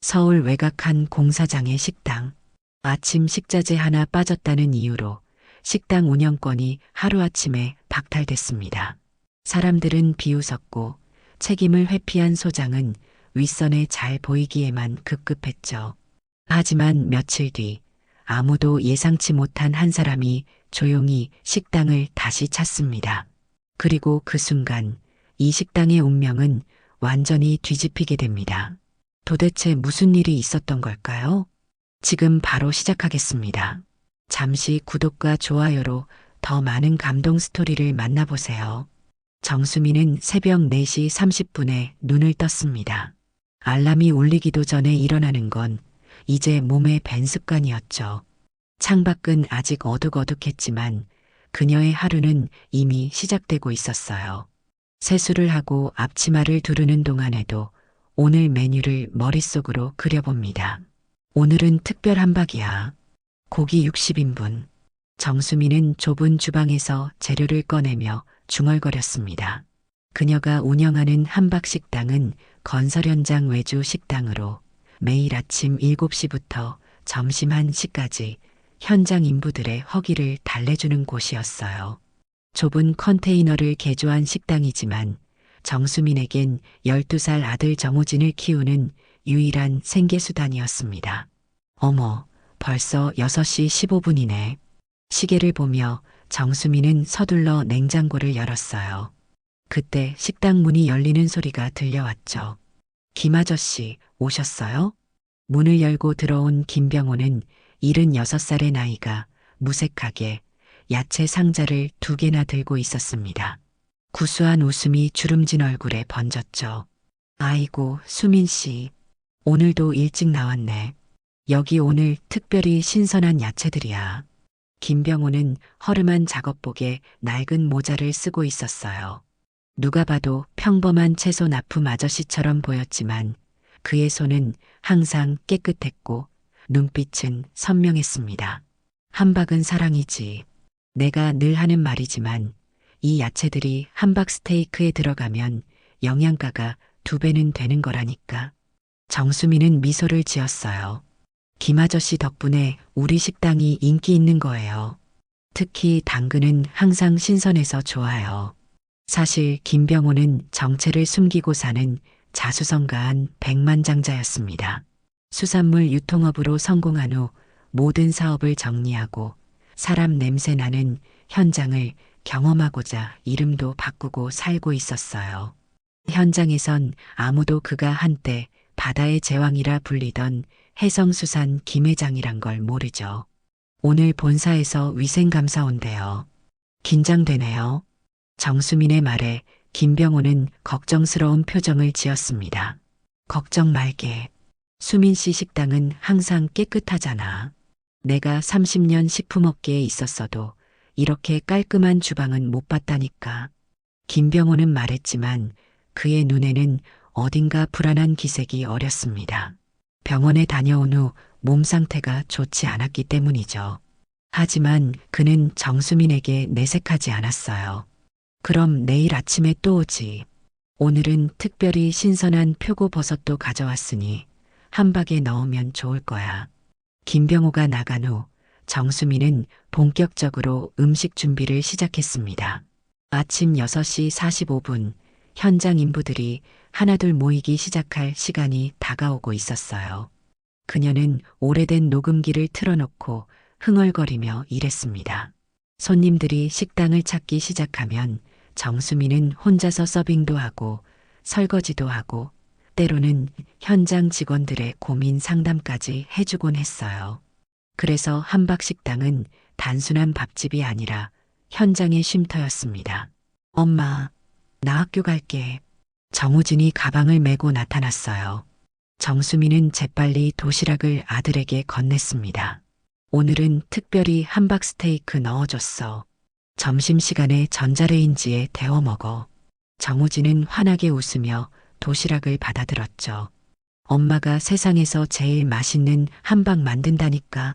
서울 외곽 한 공사장의 식당. 아침 식자재 하나 빠졌다는 이유로 식당 운영권이 하루아침에 박탈됐습니다. 사람들은 비웃었고 책임을 회피한 소장은 윗선에 잘 보이기에만 급급했죠. 하지만 며칠 뒤 아무도 예상치 못한 한 사람이 조용히 식당을 다시 찾습니다. 그리고 그 순간 이 식당의 운명은 완전히 뒤집히게 됩니다. 도대체 무슨 일이 있었던 걸까요? 지금 바로 시작하겠습니다. 잠시 구독과 좋아요로 더 많은 감동 스토리를 만나보세요. 정수미는 새벽 4시 30분에 눈을 떴습니다. 알람이 울리기도 전에 일어나는 건 이제 몸의 밴 습관이었죠. 창밖은 아직 어둑어둑했지만 그녀의 하루는 이미 시작되고 있었어요. 세수를 하고 앞치마를 두르는 동안에도 오늘 메뉴를 머릿속으로 그려봅니다. 오늘은 특별 한박이야. 고기 60인분. 정수미는 좁은 주방에서 재료를 꺼내며 중얼거렸습니다. 그녀가 운영하는 한박식당은 건설 현장 외주 식당으로 매일 아침 7시부터 점심 1시까지 현장 인부들의 허기를 달래주는 곳이었어요. 좁은 컨테이너를 개조한 식당이지만 정수민에겐 12살 아들 정우진을 키우는 유일한 생계수단이었습니다. 어머, 벌써 6시 15분이네. 시계를 보며 정수민은 서둘러 냉장고를 열었어요. 그때 식당 문이 열리는 소리가 들려왔죠. 김 아저씨, 오셨어요? 문을 열고 들어온 김병호는 76살의 나이가 무색하게 야채 상자를 2개나 들고 있었습니다. 구수한 웃음이 주름진 얼굴에 번졌죠. 아이고, 수민 씨. 오늘도 일찍 나왔네. 여기 오늘 특별히 신선한 야채들이야. 김병호는 허름한 작업복에 낡은 모자를 쓰고 있었어요. 누가 봐도 평범한 채소 납품 아저씨처럼 보였지만 그의 손은 항상 깨끗했고 눈빛은 선명했습니다. 한박은 사랑이지. 내가 늘 하는 말이지만 이 야채들이 한박 스테이크에 들어가면 영양가가 2배는 되는 거라니까. 정수미는 미소를 지었어요. 김 아저씨 덕분에 우리 식당이 인기 있는 거예요. 특히 당근은 항상 신선해서 좋아요. 사실 김병호는 정체를 숨기고 사는 자수성가한 백만장자였습니다. 수산물 유통업으로 성공한 후 모든 사업을 정리하고 사람 냄새 나는 현장을 경험하고자 이름도 바꾸고 살고 있었어요. 현장에선 아무도 그가 한때 바다의 제왕이라 불리던 해성수산 김 회장이란 걸 모르죠. 오늘 본사에서 위생감사 온대요. 긴장되네요. 정수민의 말에 김병호는 걱정스러운 표정을 지었습니다. 걱정 말게. 수민 씨 식당은 항상 깨끗하잖아. 내가 30년 식품업계에 있었어도 이렇게 깔끔한 주방은 못 봤다니까. 김병호는 말했지만 그의 눈에는 어딘가 불안한 기색이 어렸습니다. 병원에 다녀온 후 몸 상태가 좋지 않았기 때문이죠. 하지만 그는 정수민에게 내색하지 않았어요. 그럼 내일 아침에 또 오지. 오늘은 특별히 신선한 표고버섯도 가져왔으니 한박에 넣으면 좋을 거야. 김병호가 나간 후 정수민은 본격적으로 음식 준비를 시작했습니다. 아침 6시 45분 현장 인부들이 하나둘 모이기 시작할 시간이 다가오고 있었어요. 그녀는 오래된 녹음기를 틀어놓고 흥얼거리며 일했습니다. 손님들이 식당을 찾기 시작하면 정수미는 혼자서 서빙도 하고 설거지도 하고 때로는 현장 직원들의 고민 상담까지 해주곤 했어요. 그래서 한박식당은 단순한 밥집이 아니라 현장의 쉼터였습니다. 엄마, 나 학교 갈게. 정우진이 가방을 메고 나타났어요. 정수미는 재빨리 도시락을 아들에게 건넸습니다. 오늘은 특별히 한박 스테이크 넣어줬어. 점심시간에 전자레인지에 데워 먹어. 정우진은 환하게 웃으며 도시락을 받아들었죠. 엄마가 세상에서 제일 맛있는 한박 만든다니까.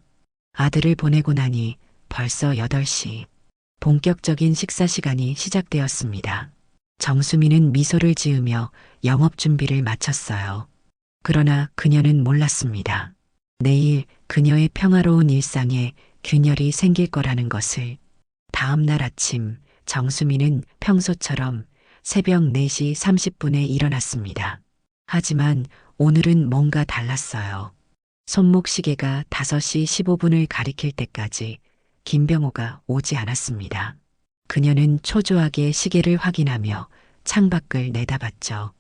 아들을 보내고 나니 벌써 8시. 본격적인 식사 시간이 시작되었습니다. 정수미는 미소를 지으며 영업 준비를 마쳤어요. 그러나 그녀는 몰랐습니다. 내일 그녀의 평화로운 일상에 균열이 생길 거라는 것을. 다음 날 아침 정수미는 평소처럼 새벽 4시 30분에 일어났습니다. 하지만 오늘은 뭔가 달랐어요. 손목시계가 5시 15분을 가리킬 때까지 김병호가 오지 않았습니다. 그녀는 초조하게 시계를 확인하며 창밖을 내다봤죠.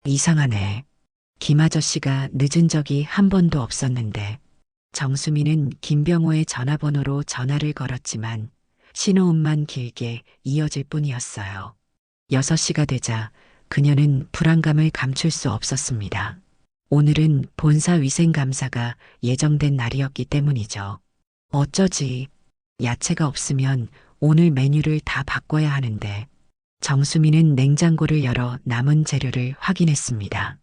이상하네. 김 아저씨가 늦은 적이 한 번도 없었는데. 정수미는 김병호의 전화번호로 전화를 걸었지만 신호음만 길게 이어질 뿐이었어요. 6시가 되자 그녀는 불안감을 감출 수 없었습니다. 오늘은 본사 위생감사가 예정된 날이었기 때문이죠. 어쩌지? 야채가 없으면 오늘 메뉴를 다 바꿔야 하는데. 정수미는 냉장고를 열어 남은 재료를 확인했습니다.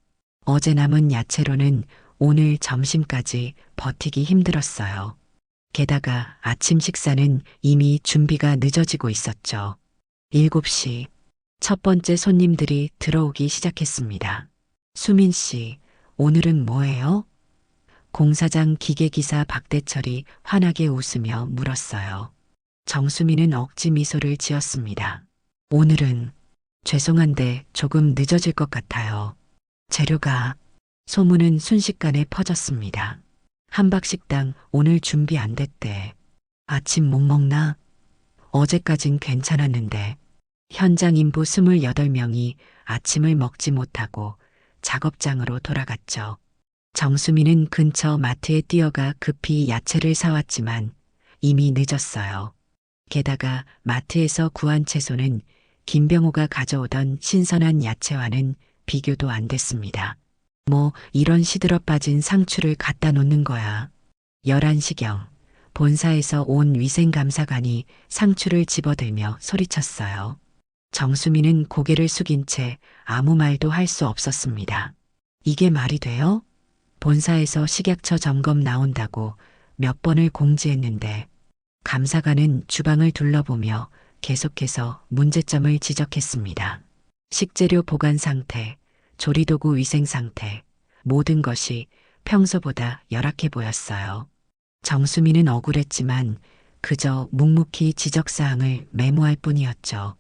어제 남은 야채로는 오늘 점심까지 버티기 힘들었어요. 게다가 아침 식사는 이미 준비가 늦어지고 있었죠. 7시. 첫 번째 손님들이 들어오기 시작했습니다. 수민 씨, 오늘은 뭐예요? 공사장 기계기사 박대철이 환하게 웃으며 물었어요. 정수미는 억지 미소를 지었습니다. 오늘은 죄송한데 조금 늦어질 것 같아요. 재료가. 소문은 순식간에 퍼졌습니다. 한박식당 오늘 준비 안 됐대. 아침 못 먹나? 어제까진 괜찮았는데. 현장 인부 28명이 아침을 먹지 못하고 작업장으로 돌아갔죠. 정수미는 근처 마트에 뛰어가 급히 야채를 사왔지만 이미 늦었어요. 게다가 마트에서 구한 채소는 김병호가 가져오던 신선한 야채와는 비교도 안 됐습니다. 뭐 이런 시들어 빠진 상추를 갖다 놓는 거야. 11시경 본사에서 온 위생감사관이 상추를 집어들며 소리쳤어요. 정수미는 고개를 숙인 채 아무 말도 할 수 없었습니다. 이게 말이 돼요? 본사에서 식약처 점검 나온다고 몇 번을 공지했는데. 감사관은 주방을 둘러보며 계속해서 문제점을 지적했습니다. 식재료 보관 상태, 조리도구 위생 상태, 모든 것이 평소보다 열악해 보였어요. 정수미는 억울했지만 그저 묵묵히 지적사항을 메모할 뿐이었죠.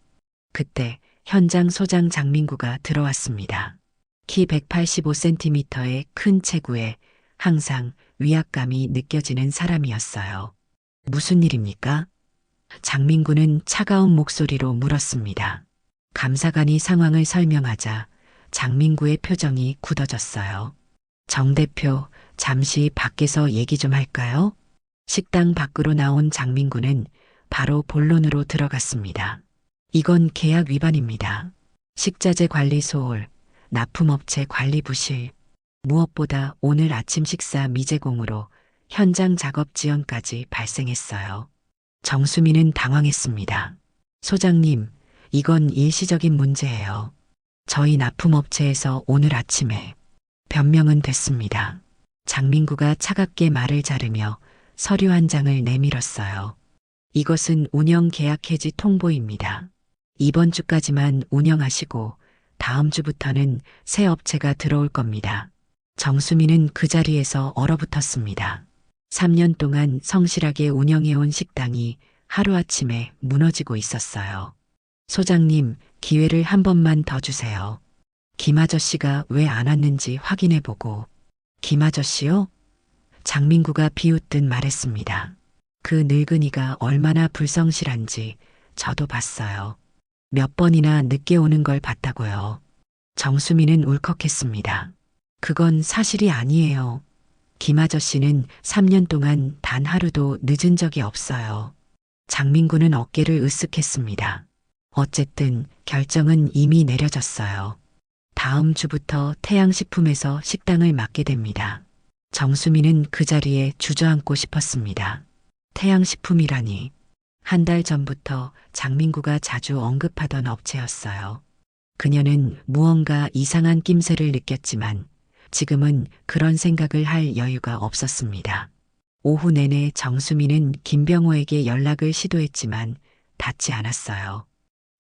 그때 현장 소장 장민구가 들어왔습니다. 키 185cm의 큰 체구에 항상 위압감이 느껴지는 사람이었어요. 무슨 일입니까? 장민구는 차가운 목소리로 물었습니다. 감사관이 상황을 설명하자 장민구의 표정이 굳어졌어요. 정 대표, 잠시 밖에서 얘기 좀 할까요? 식당 밖으로 나온 장민구는 바로 본론으로 들어갔습니다. 이건 계약 위반입니다. 식자재 관리 소홀, 납품업체 관리 부실, 무엇보다 오늘 아침 식사 미제공으로 현장 작업 지연까지 발생했어요. 정수미는 당황했습니다. 소장님, 이건 일시적인 문제예요. 저희 납품업체에서 오늘 아침에 변명은 됐습니다. 장민구가 차갑게 말을 자르며 서류 한 장을 내밀었어요. 이것은 운영 계약 해지 통보입니다. 이번 주까지만 운영하시고 다음 주부터는 새 업체가 들어올 겁니다. 정수미는 그 자리에서 얼어붙었습니다. 3년 동안 성실하게 운영해온 식당이 하루아침에 무너지고 있었어요. 소장님, 기회를 한 번만 더 주세요. 김 아저씨가 왜 안 왔는지 확인해보고. 김 아저씨요? 장민구가 비웃듯 말했습니다. 그 늙은이가 얼마나 불성실한지 저도 봤어요. 몇 번이나 늦게 오는 걸 봤다고요. 정수미는 울컥했습니다. 그건 사실이 아니에요. 김 아저씨는 3년 동안 단 하루도 늦은 적이 없어요. 장민구는 어깨를 으쓱했습니다. 어쨌든 결정은 이미 내려졌어요. 다음 주부터 태양식품에서 식당을 맡게 됩니다. 정수미는 그 자리에 주저앉고 싶었습니다. 태양식품이라니. 한 달 전부터 장민구가 자주 언급하던 업체였어요. 그녀는 무언가 이상한 낌새를 느꼈지만 지금은 그런 생각을 할 여유가 없었습니다. 오후 내내 정수미는 김병호에게 연락을 시도했지만 닿지 않았어요.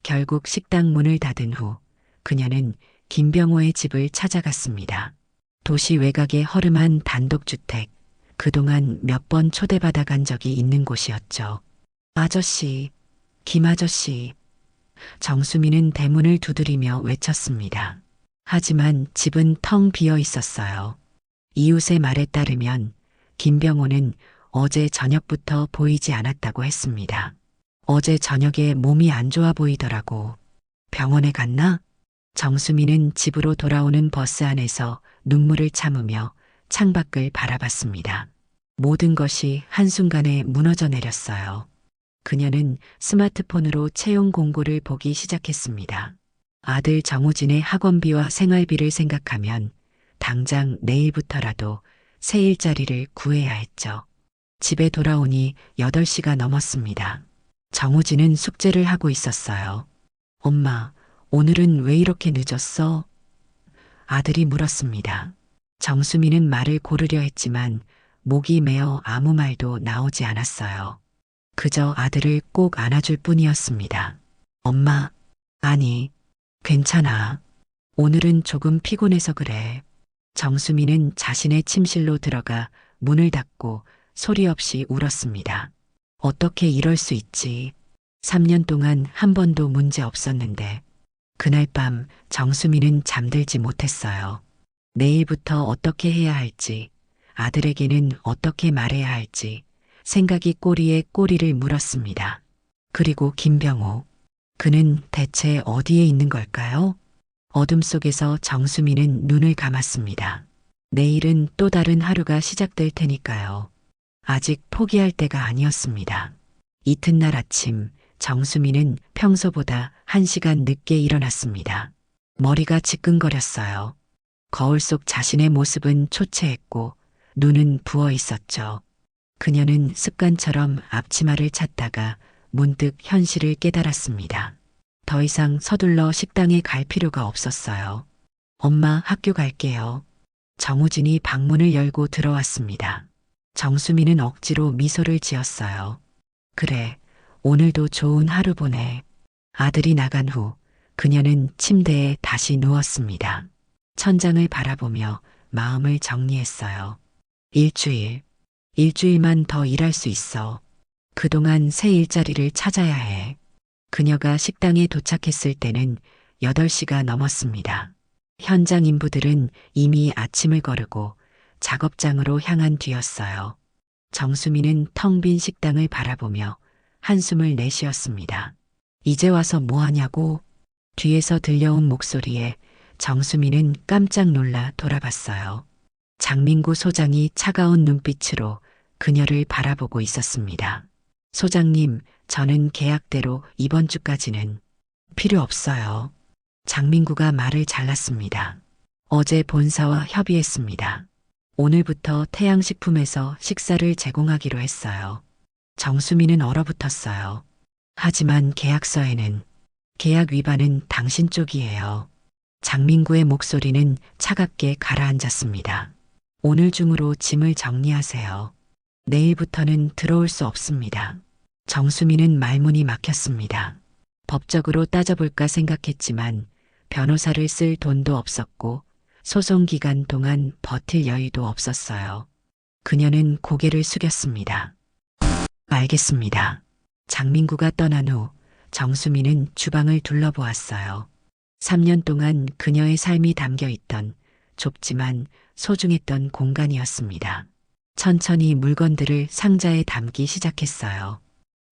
결국 식당 문을 닫은 후 그녀는 김병호의 집을 찾아갔습니다. 도시 외곽의 허름한 단독주택, 그동안 몇 번 초대받아 간 적이 있는 곳이었죠. 아저씨, 김 아저씨. 정수미는 대문을 두드리며 외쳤습니다. 하지만 집은 텅 비어 있었어요. 이웃의 말에 따르면 김병호는 어제 저녁부터 보이지 않았다고 했습니다. 어제 저녁에 몸이 안 좋아 보이더라고. 병원에 갔나? 정수미는 집으로 돌아오는 버스 안에서 눈물을 참으며 창밖을 바라봤습니다. 모든 것이 한순간에 무너져 내렸어요. 그녀는 스마트폰으로 채용 공고를 보기 시작했습니다. 아들 정우진의 학원비와 생활비를 생각하면 당장 내일부터라도 새 일자리를 구해야 했죠. 집에 돌아오니 8시가 넘었습니다. 정우진은 숙제를 하고 있었어요. 엄마, 오늘은 왜 이렇게 늦었어? 아들이 물었습니다. 정수미는 말을 고르려 했지만 목이 메어 아무 말도 나오지 않았어요. 그저 아들을 꼭 안아줄 뿐이었습니다. 엄마, 아니, 괜찮아. 오늘은 조금 피곤해서 그래. 정수미는 자신의 침실로 들어가 문을 닫고 소리 없이 울었습니다. 어떻게 이럴 수 있지? 3년 동안 한 번도 문제 없었는데 그날 밤 정수미는 잠들지 못했어요. 내일부터 어떻게 해야 할지, 아들에게는 어떻게 말해야 할지 생각이 꼬리에 꼬리를 물었습니다. 그리고 김병호, 그는 대체 어디에 있는 걸까요? 어둠 속에서 정수미는 눈을 감았습니다. 내일은 또 다른 하루가 시작될 테니까요. 아직 포기할 때가 아니었습니다. 이튿날 아침 정수미는 평소보다 1시간 늦게 일어났습니다. 머리가 지끈거렸어요. 거울 속 자신의 모습은 초췌했고 눈은 부어 있었죠. 그녀는 습관처럼 앞치마를 찾다가 문득 현실을 깨달았습니다. 더 이상 서둘러 식당에 갈 필요가 없었어요. 엄마, 학교 갈게요. 정우진이 방문을 열고 들어왔습니다. 정수미는 억지로 미소를 지었어요. 그래, 오늘도 좋은 하루 보내. 아들이 나간 후 그녀는 침대에 다시 누웠습니다. 천장을 바라보며 마음을 정리했어요. 일주일만 더 일할 수 있어. 그동안 새 일자리를 찾아야 해. 그녀가 식당에 도착했을 때는 8시가 넘었습니다. 현장 인부들은 이미 아침을 거르고 작업장으로 향한 뒤였어요. 정수미는 텅 빈 식당을 바라보며 한숨을 내쉬었습니다. 이제 와서 뭐 하냐고? 뒤에서 들려온 목소리에 정수미는 깜짝 놀라 돌아봤어요. 장민구 소장이 차가운 눈빛으로 그녀를 바라보고 있었습니다. 소장님, 저는 계약대로 이번 주까지는 필요 없어요. 장민구가 말을 잘랐습니다. 어제 본사와 협의했습니다. 오늘부터 태양식품에서 식사를 제공하기로 했어요. 정수미는 얼어붙었어요. 하지만 계약서에는 계약 위반은 당신 쪽이에요. 장민구의 목소리는 차갑게 가라앉았습니다. 오늘 중으로 짐을 정리하세요. 내일부터는 들어올 수 없습니다. 정수미는 말문이 막혔습니다. 법적으로 따져볼까 생각했지만 변호사를 쓸 돈도 없었고 소송 기간 동안 버틸 여유도 없었어요. 그녀는 고개를 숙였습니다. 알겠습니다. 장민구가 떠난 후 정수미는 주방을 둘러보았어요. 3년 동안 그녀의 삶이 담겨 있던 좁지만 소중했던 공간이었습니다. 천천히 물건들을 상자에 담기 시작했어요.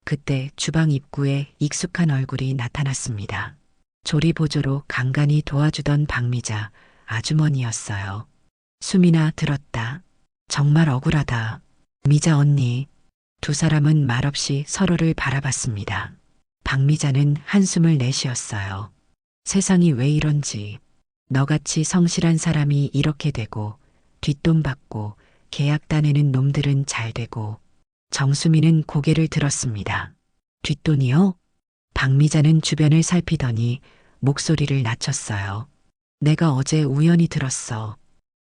그때 주방 입구에 익숙한 얼굴이 나타났습니다. 조리보조로 간간히 도와주던 박미자 아주머니였어요. 숨이나 들었다. 정말 억울하다. 미자 언니. 두 사람은 말없이 서로를 바라봤습니다. 박미자는 한숨을 내쉬었어요. 세상이 왜 이런지. 너같이 성실한 사람이 이렇게 되고 뒷돈 받고 계약 따내는 놈들은 잘 되고. 정수미는 고개를 들었습니다. 뒷돈이요? 박미자는 주변을 살피더니 목소리를 낮췄어요. 내가 어제 우연히 들었어.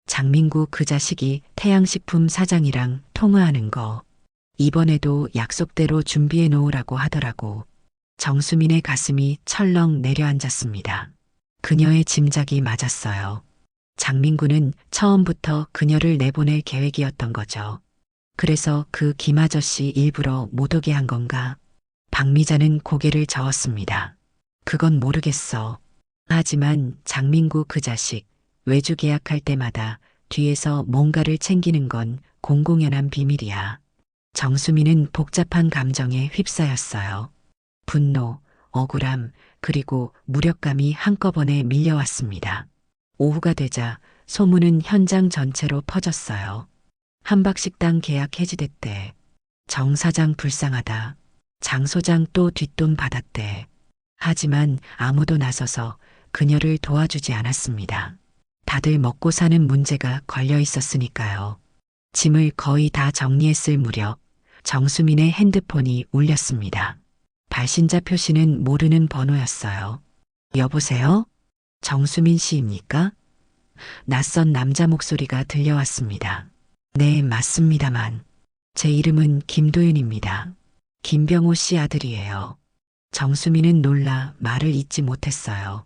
장민구 그 자식이 태양식품 사장이랑 통화하는 거. 이번에도 약속대로 준비해 놓으라고 하더라고. 정수민의 가슴이 철렁 내려앉았습니다. 그녀의 짐작이 맞았어요. 장민구는 처음부터 그녀를 내보낼 계획이었던 거죠. 그래서 그 김 아저씨 일부러 못 오게 한 건가? 박미자는 고개를 저었습니다. 그건 모르겠어. 하지만 장민구 그 자식 외주 계약할 때마다 뒤에서 뭔가를 챙기는 건 공공연한 비밀이야. 정수미는 복잡한 감정에 휩싸였어요. 분노, 억울함, 그리고 무력감이 한꺼번에 밀려왔습니다. 오후가 되자 소문은 현장 전체로 퍼졌어요. 함박식당 계약 해지됐대. 정 사장 불쌍하다. 장 소장 또 뒷돈 받았대. 하지만 아무도 나서서 그녀를 도와주지 않았습니다. 다들 먹고 사는 문제가 걸려 있었으니까요. 짐을 거의 다 정리했을 무렵 정수민의 핸드폰이 울렸습니다. 발신자 표시는 모르는 번호였어요. 여보세요? 정수민 씨입니까? 낯선 남자 목소리가 들려왔습니다. 네, 맞습니다만. 제 이름은 김도윤입니다. 김병호 씨 아들이에요. 정수민은 놀라 말을 잇지 못했어요.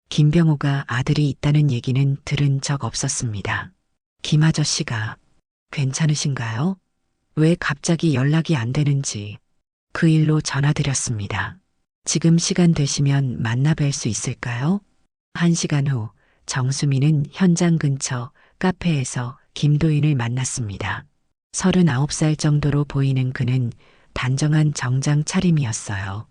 김병호가 아들이 있다는 얘기는 들은 적 없었습니다. 김 아저씨가 괜찮으신가요? 왜 갑자기 연락이 안 되는지 그 일로 전화드렸습니다. 지금 시간 되시면 만나 뵐 수 있을까요? 1시간 후 정수민은 현장 근처 카페에서 김도인을 만났습니다. 39살 정도로 보이는 그는 단정한 정장 차림이었어요.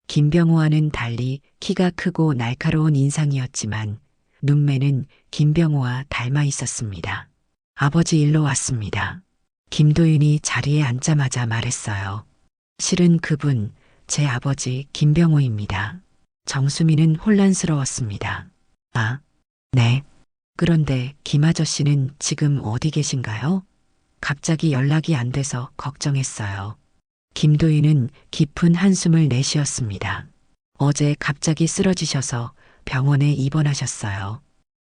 김병호와는 달리 키가 크고 날카로운 인상이었지만 눈매는 김병호와 닮아 있었습니다. 아버지 일로 왔습니다. 김도윤이 자리에 앉자마자 말했어요. 실은 그분, 제 아버지 김병호입니다. 정수미는 혼란스러웠습니다. 아, 네. 그런데 김 아저씨는 지금 어디 계신가요? 갑자기 연락이 안 돼서 걱정했어요. 김도윤은 깊은 한숨을 내쉬었습니다. 어제 갑자기 쓰러지셔서 병원에 입원하셨어요.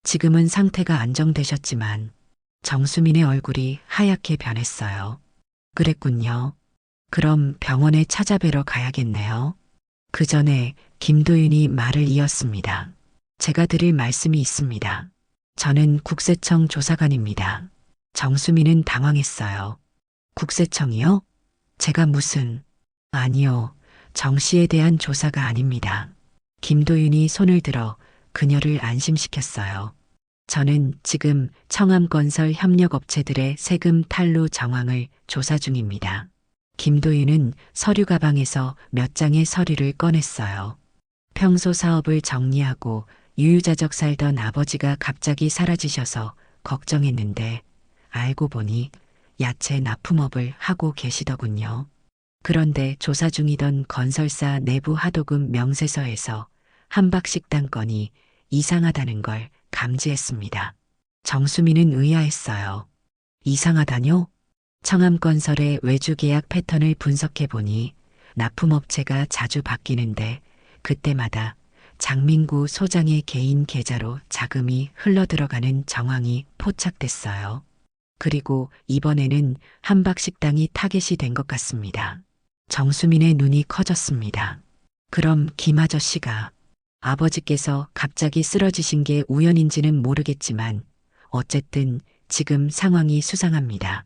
지금은 상태가 안정되셨지만 정수민의 얼굴이 하얗게 변했어요. 그랬군요. 그럼 병원에 찾아뵈러 가야겠네요. 그 전에 김도윤이 말을 이었습니다. 제가 드릴 말씀이 있습니다. 저는 국세청 조사관입니다. 정수민은 당황했어요. 국세청이요? 제가 무슨... 아니요. 정 씨에 대한 조사가 아닙니다. 김도윤이 손을 들어 그녀를 안심시켰어요. 저는 지금 청암건설 협력업체들의 세금 탈루 정황을 조사 중입니다. 김도윤은 서류 가방에서 몇 장의 서류를 꺼냈어요. 평소 사업을 정리하고 유유자적 살던 아버지가 갑자기 사라지셔서 걱정했는데 알고 보니 야채 납품업을 하고 계시더군요. 그런데 조사 중이던 건설사 내부 하도급 명세서에서 함박식당 건이 이상하다는 걸 감지했습니다. 정수민은 의아했어요. 이상하다뇨? 청암건설의 외주계약 패턴을 분석해보니 납품업체가 자주 바뀌는데 그때마다 장민구 소장의 개인 계좌로 자금이 흘러들어가는 정황이 포착됐어요. 그리고 이번에는 함박식당이 타겟이 된 것 같습니다. 정수민의 눈이 커졌습니다. 그럼 김 아저씨가 아버지께서 갑자기 쓰러지신 게 우연인지는 모르겠지만 어쨌든 지금 상황이 수상합니다.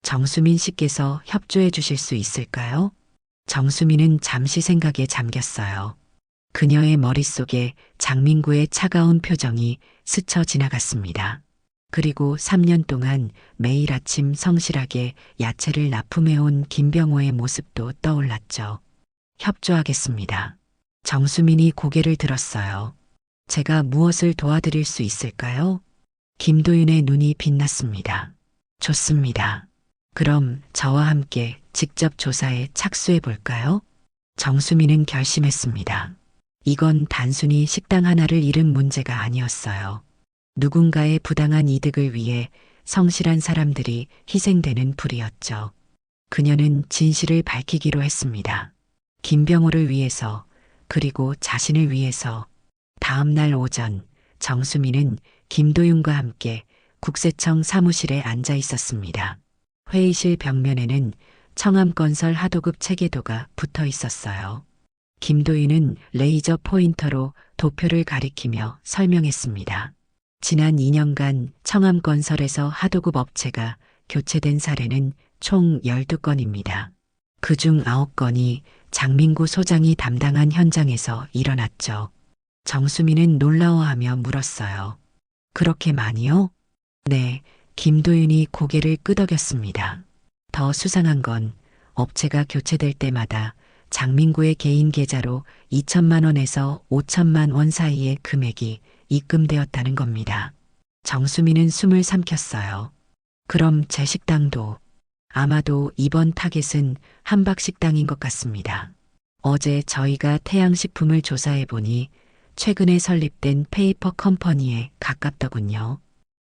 정수민 씨께서 협조해 주실 수 있을까요? 정수민은 잠시 생각에 잠겼어요. 그녀의 머릿속에 장민구의 차가운 표정이 스쳐 지나갔습니다. 그리고 3년 동안 매일 아침 성실하게 야채를 납품해온 김병호의 모습도 떠올랐죠. 협조하겠습니다. 정수민이 고개를 들었어요. 제가 무엇을 도와드릴 수 있을까요? 김도윤의 눈이 빛났습니다. 좋습니다. 그럼 저와 함께 직접 조사에 착수해 볼까요? 정수민은 결심했습니다. 이건 단순히 식당 하나를 잃은 문제가 아니었어요. 누군가의 부당한 이득을 위해 성실한 사람들이 희생되는 불이었죠. 그녀는 진실을 밝히기로 했습니다. 김병호를 위해서, 그리고 자신을 위해서. 다음 날 오전, 정수민은 김도윤과 함께 국세청 사무실에 앉아 있었습니다. 회의실 벽면에는 청암건설 하도급 체계도가 붙어 있었어요. 김도윤은 레이저 포인터로 도표를 가리키며 설명했습니다. 지난 2년간 청암건설에서 하도급 업체가 교체된 사례는 총 12건입니다. 그중 9건이 장민구 소장이 담당한 현장에서 일어났죠. 정수민은 놀라워하며 물었어요. 그렇게 많이요? 네, 김도윤이 고개를 끄덕였습니다. 더 수상한 건 업체가 교체될 때마다 장민구의 개인 계좌로 2천만 원에서 5천만 원 사이의 금액이 입금되었다는 겁니다. 정수민은 숨을 삼켰어요. 그럼 제 식당도 아마도 이번 타겟은 한박식당인 것 같습니다. 어제 저희가 태양식품을 조사해 보니 최근에 설립된 페이퍼 컴퍼니에 가깝더군요.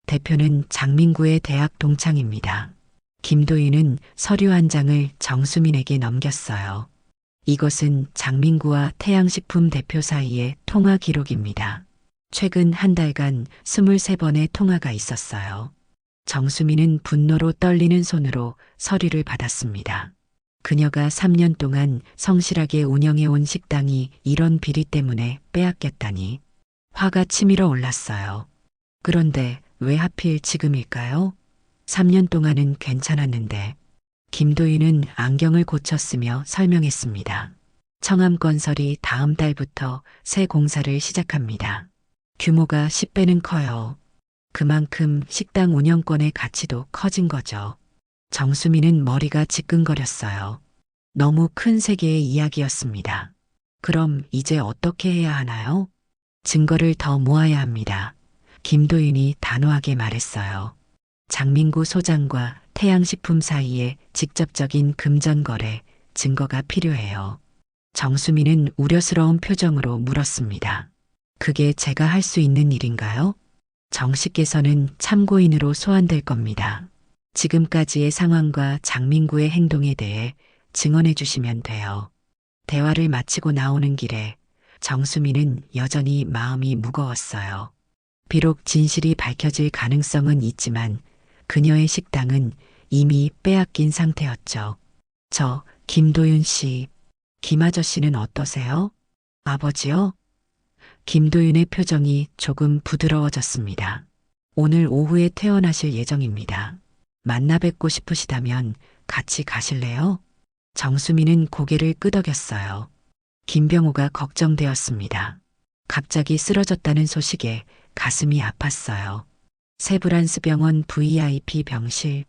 대표는 장민구의 대학 동창입니다. 김도윤은 서류 한 장을 정수민에게 넘겼어요. 이것은 장민구와 태양식품 대표 사이의 통화 기록입니다. 최근 한 달간 23번의 통화가 있었어요. 정수민은 분노로 떨리는 손으로 서류를 받았습니다. 그녀가 3년 동안 성실하게 운영해온 식당이 이런 비리 때문에 빼앗겼다니 화가 치밀어 올랐어요. 그런데 왜 하필 지금일까요? 3년 동안은 괜찮았는데 김도윤은 안경을 고쳤으며 설명했습니다. 청암건설이 다음 달부터 새 공사를 시작합니다. 규모가 10배는 커요. 그만큼 식당 운영권의 가치도 커진 거죠. 정수민은 머리가 지끈거렸어요. 너무 큰 세계의 이야기였습니다. 그럼 이제 어떻게 해야 하나요? 증거를 더 모아야 합니다. 김도윤이 단호하게 말했어요. 장민구 소장과 태양식품 사이에 직접적인 금전거래 증거가 필요해요. 정수민은 우려스러운 표정으로 물었습니다. 그게 제가 할 수 있는 일인가요? 정 씨께서는 참고인으로 소환될 겁니다. 지금까지의 상황과 장민구의 행동에 대해 증언해 주시면 돼요. 대화를 마치고 나오는 길에 정수민은 여전히 마음이 무거웠어요. 비록 진실이 밝혀질 가능성은 있지만 그녀의 식당은 이미 빼앗긴 상태였죠. 김도윤 씨, 김 아저씨는 어떠세요? 아버지요? 김도윤의 표정이 조금 부드러워졌습니다. 오늘 오후에 퇴원하실 예정입니다. 만나 뵙고 싶으시다면 같이 가실래요? 정수민은 고개를 끄덕였어요. 김병호가 걱정되었습니다. 갑자기 쓰러졌다는 소식에 가슴이 아팠어요. 세브란스 병원 VIP 병실.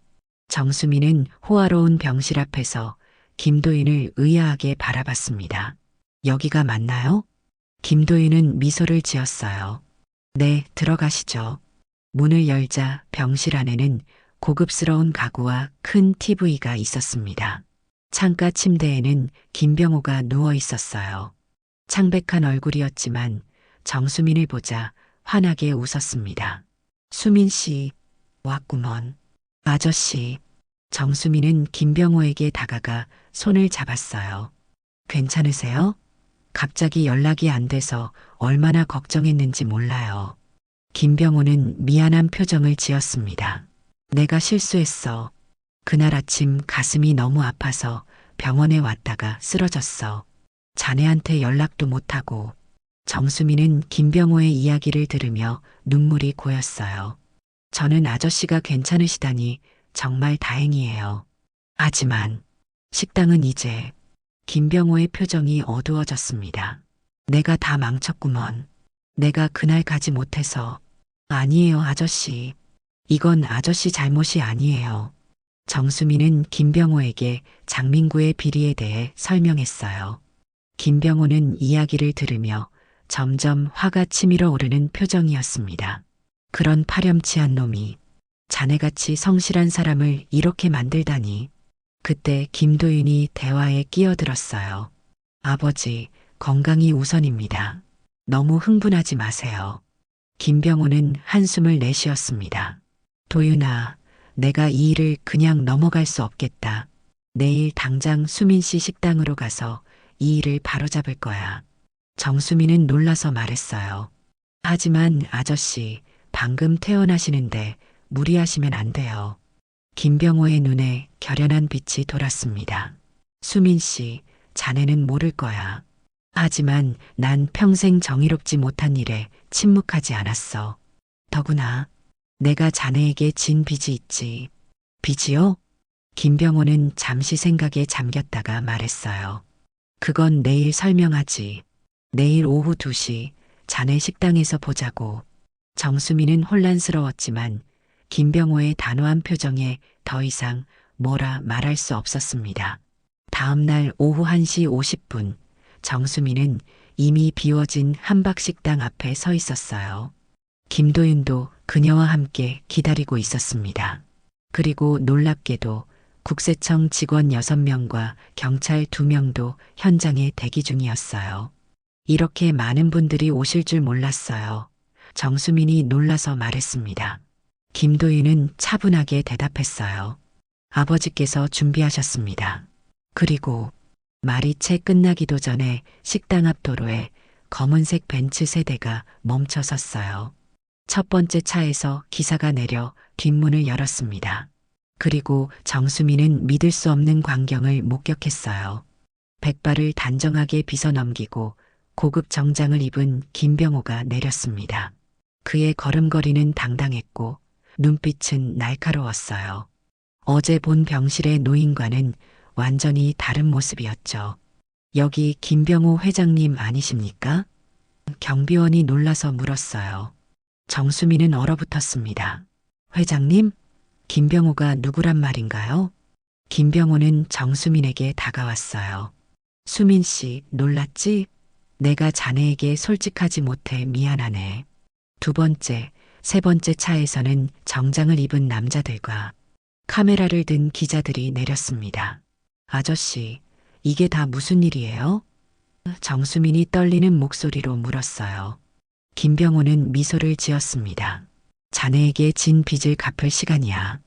정수민은 호화로운 병실 앞에서 김도윤을 의아하게 바라봤습니다. 여기가 맞나요? 김도윤은 미소를 지었어요. 네, 들어가시죠. 문을 열자 병실 안에는 고급스러운 가구와 큰 TV가 있었습니다. 창가 침대에는 김병호가 누워 있었어요. 창백한 얼굴이었지만 정수민을 보자 환하게 웃었습니다. 수민 씨, 왔구먼. 아저씨. 정수민은 김병호에게 다가가 손을 잡았어요. 괜찮으세요? 갑자기 연락이 안 돼서 얼마나 걱정했는지 몰라요. 김병호는 미안한 표정을 지었습니다. 내가 실수했어. 그날 아침 가슴이 너무 아파서 병원에 왔다가 쓰러졌어. 자네한테 연락도 못하고. 정수민은 김병호의 이야기를 들으며 눈물이 고였어요. 저는 아저씨가 괜찮으시다니 정말 다행이에요. 하지만 식당은 이제. 김병호의 표정이 어두워졌습니다. 내가 다 망쳤구먼. 내가 그날 가지 못해서. 아니에요, 아저씨. 이건 아저씨 잘못이 아니에요. 정수민은 김병호에게 장민구의 비리에 대해 설명했어요. 김병호는 이야기를 들으며 점점 화가 치밀어 오르는 표정이었습니다. 그런 파렴치한 놈이 자네같이 성실한 사람을 이렇게 만들다니. 그때 김도윤이 대화에 끼어들었어요. 아버지, 건강이 우선입니다. 너무 흥분하지 마세요. 김병호는 한숨을 내쉬었습니다. 도윤아, 내가 이 일을 그냥 넘어갈 수 없겠다. 내일 당장 수민 씨 식당으로 가서 이 일을 바로잡을 거야. 정수민은 놀라서 말했어요. 하지만 아저씨, 방금 퇴원하시는데 무리하시면 안 돼요. 김병호의 눈에 결연한 빛이 돌았습니다. 수민 씨, 자네는 모를 거야. 하지만 난 평생 정의롭지 못한 일에 침묵하지 않았어. 더구나 내가 자네에게 진 빚이 있지. 빚이요? 김병호는 잠시 생각에 잠겼다가 말했어요. 그건 내일 설명하지. 내일 오후 2시 자네 식당에서 보자고. 정수미는 혼란스러웠지만 김병호의 단호한 표정에 더 이상 뭐라 말할 수 없었습니다. 다음 날 오후 1시 50분 정수미는 이미 비워진 한박식당 앞에 서 있었어요. 김도윤도 그녀와 함께 기다리고 있었습니다. 그리고 놀랍게도 국세청 직원 6명과 경찰 2명도 현장에 대기 중이었어요. 이렇게 많은 분들이 오실 줄 몰랐어요. 정수민이 놀라서 말했습니다. 김도윤은 차분하게 대답했어요. 아버지께서 준비하셨습니다. 그리고 말이 채 끝나기도 전에 식당 앞 도로에 검은색 벤츠 3대가 멈춰 섰어요. 첫 번째 차에서 기사가 내려 뒷문을 열었습니다. 그리고 정수미는 믿을 수 없는 광경을 목격했어요. 백발을 단정하게 빗어넘기고 고급 정장을 입은 김병호가 내렸습니다. 그의 걸음걸이는 당당했고 눈빛은 날카로웠어요. 어제 본 병실의 노인과는 완전히 다른 모습이었죠. 여기 김병호 회장님 아니십니까? 경비원이 놀라서 물었어요. 정수미는 얼어붙었습니다. 회장님? 김병호가 누구란 말인가요? 김병호는 정수민에게 다가왔어요. 수민 씨, 놀랐지? 내가 자네에게 솔직하지 못해 미안하네. 2번째, 3번째 차에서는 정장을 입은 남자들과 카메라를 든 기자들이 내렸습니다. 아저씨, 이게 다 무슨 일이에요? 정수민이 떨리는 목소리로 물었어요. 김병호는 미소를 지었습니다. 자네에게 진 빚을 갚을 시간이야.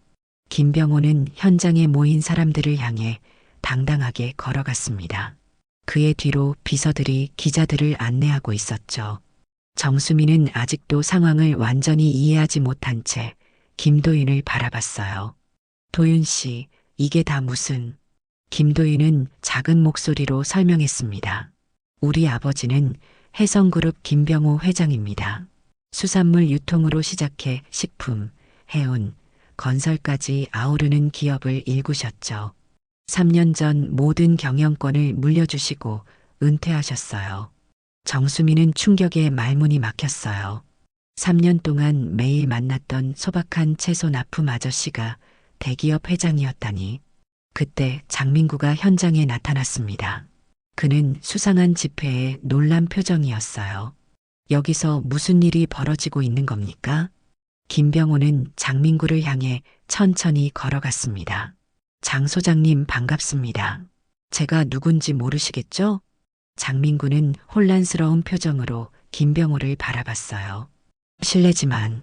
김병호는 현장에 모인 사람들을 향해 당당하게 걸어갔습니다. 그의 뒤로 비서들이 기자들을 안내하고 있었죠. 정수민은 아직도 상황을 완전히 이해하지 못한 채 김도윤을 바라봤어요. 도윤 씨, 이게 다 무슨... 김도윤은 작은 목소리로 설명했습니다. 우리 아버지는 해성그룹 김병호 회장입니다. 수산물 유통으로 시작해 식품, 해운, 건설까지 아우르는 기업을 일구셨죠. 3년 전 모든 경영권을 물려주시고 은퇴하셨어요. 정수미는 충격에 말문이 막혔어요. 3년 동안 매일 만났던 소박한 채소 납품 아저씨가 대기업 회장이었다니. 그때 장민구가 현장에 나타났습니다. 그는 수상한 지폐에 놀란 표정이었어요. 여기서 무슨 일이 벌어지고 있는 겁니까? 김병호는 장민구를 향해 천천히 걸어갔습니다. 장 소장님 반갑습니다. 제가 누군지 모르시겠죠? 장민구는 혼란스러운 표정으로 김병호를 바라봤어요. 실례지만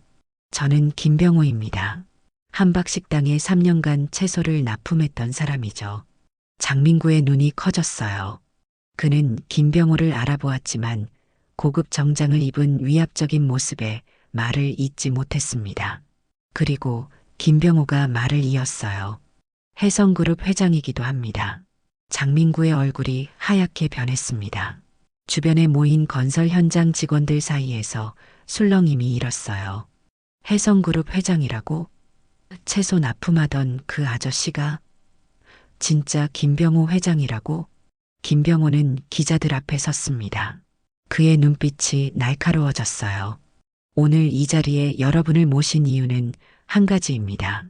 저는 김병호입니다. 한박식당에 3년간 채소를 납품했던 사람이죠. 장민구의 눈이 커졌어요. 그는 김병호를 알아보았지만 고급 정장을 입은 위압적인 모습에 말을 잇지 못했습니다. 그리고 김병호가 말을 이었어요. 해성그룹 회장이기도 합니다. 장민구의 얼굴이 하얗게 변했습니다. 주변에 모인 건설 현장 직원들 사이에서 술렁임이 일었어요. 해성그룹 회장이라고? 채소 납품하던 그 아저씨가 진짜 김병호 회장이라고? 김병호는 기자들 앞에 섰습니다. 그의 눈빛이 날카로워졌어요. 오늘 이 자리에 여러분을 모신 이유는 한 가지입니다.